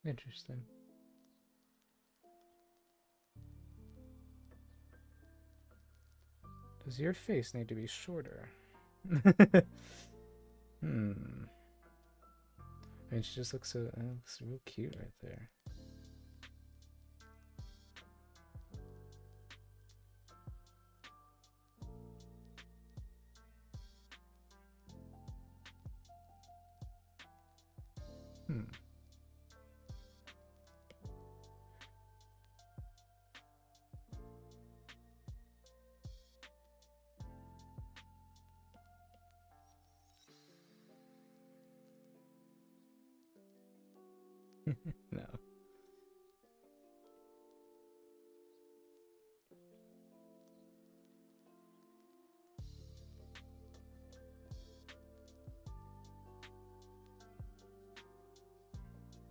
Interesting. Does your face need to be shorter? I mean, she just looks so looks real cute right there. No.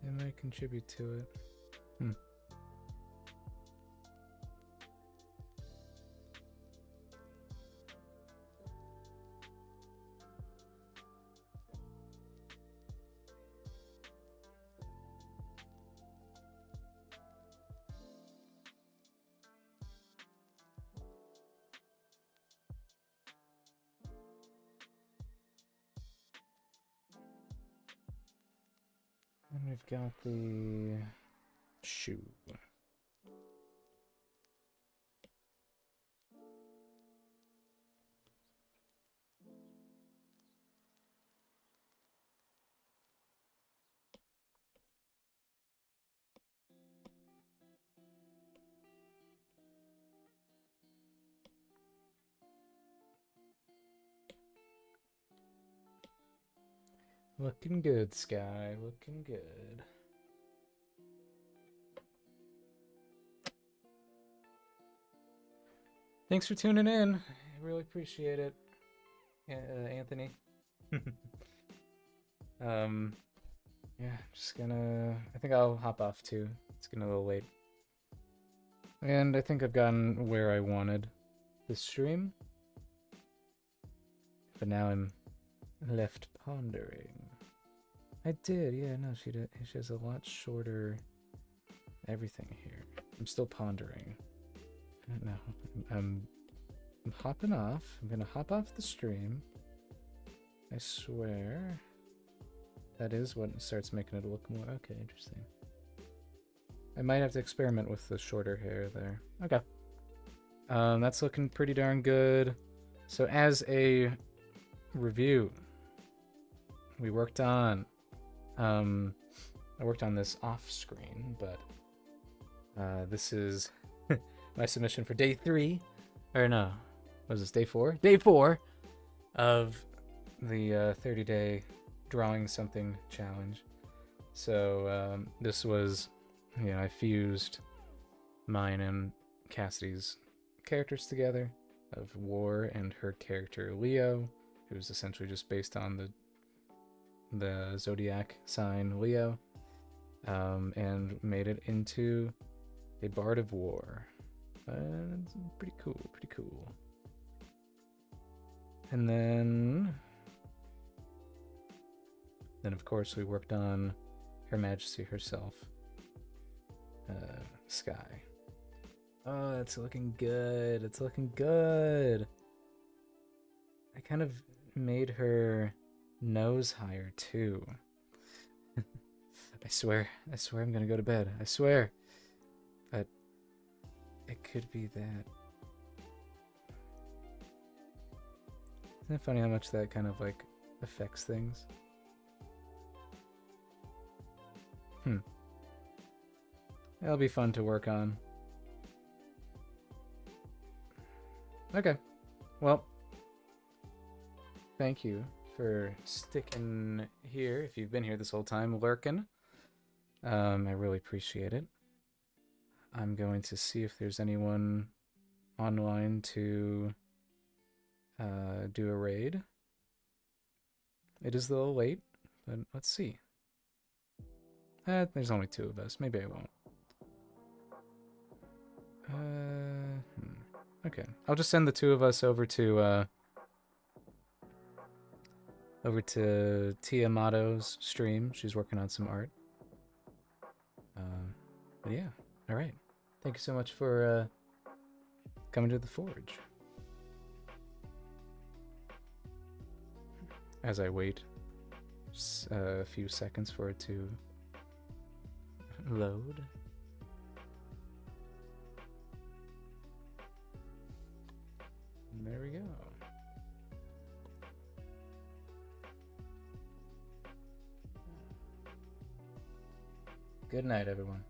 It might contribute to it. Then we've got the shoe. Looking good, Sky. Looking good. Thanks for tuning in. I really appreciate it, Anthony. um, yeah, just gonna. I think I'll hop off too. It's getting a little late, and I think I've gotten where I wanted this stream. But now I'm left pondering. I did, yeah. No, she did. She has a lot shorter everything here. I'm still pondering. I don't know. I'm hopping off. I'm gonna hop off the stream. I swear. That is what starts making it look more. Okay, interesting. I might have to experiment with the shorter hair there. Okay. That's looking pretty darn good. So as a review, we worked on I worked on this off screen, but this is my submission for day 3, or no, was this day 4? Day 4 of the 30-day drawing something challenge. So this was, you know, I fused mine and Cassidy's characters together, of War and her character Leo, who's essentially just based on the zodiac sign Leo, and made it into a Bard of War. It's pretty cool, pretty cool. And then of course we worked on Her Majesty herself, Sky. Oh, it's looking good. It's looking good. I kind of made her nose higher too. I swear I'm gonna go to bed. I swear. But it could be that. Isn't it funny how much that kind of like affects things? That'll be fun to work on. Okay. Well, thank you for sticking here. If you've been here this whole time, lurking, I really appreciate it. I'm going to see if there's anyone online to do a raid. It is a little late, but let's see. There's only 2 of us. Maybe I won't. Okay, I'll just send the 2 of us over to Tiamato's stream. She's working on some art. But yeah, all right. Thank you so much for coming to the Forge. As I wait a few seconds for it to load. And there we go. Good night, everyone.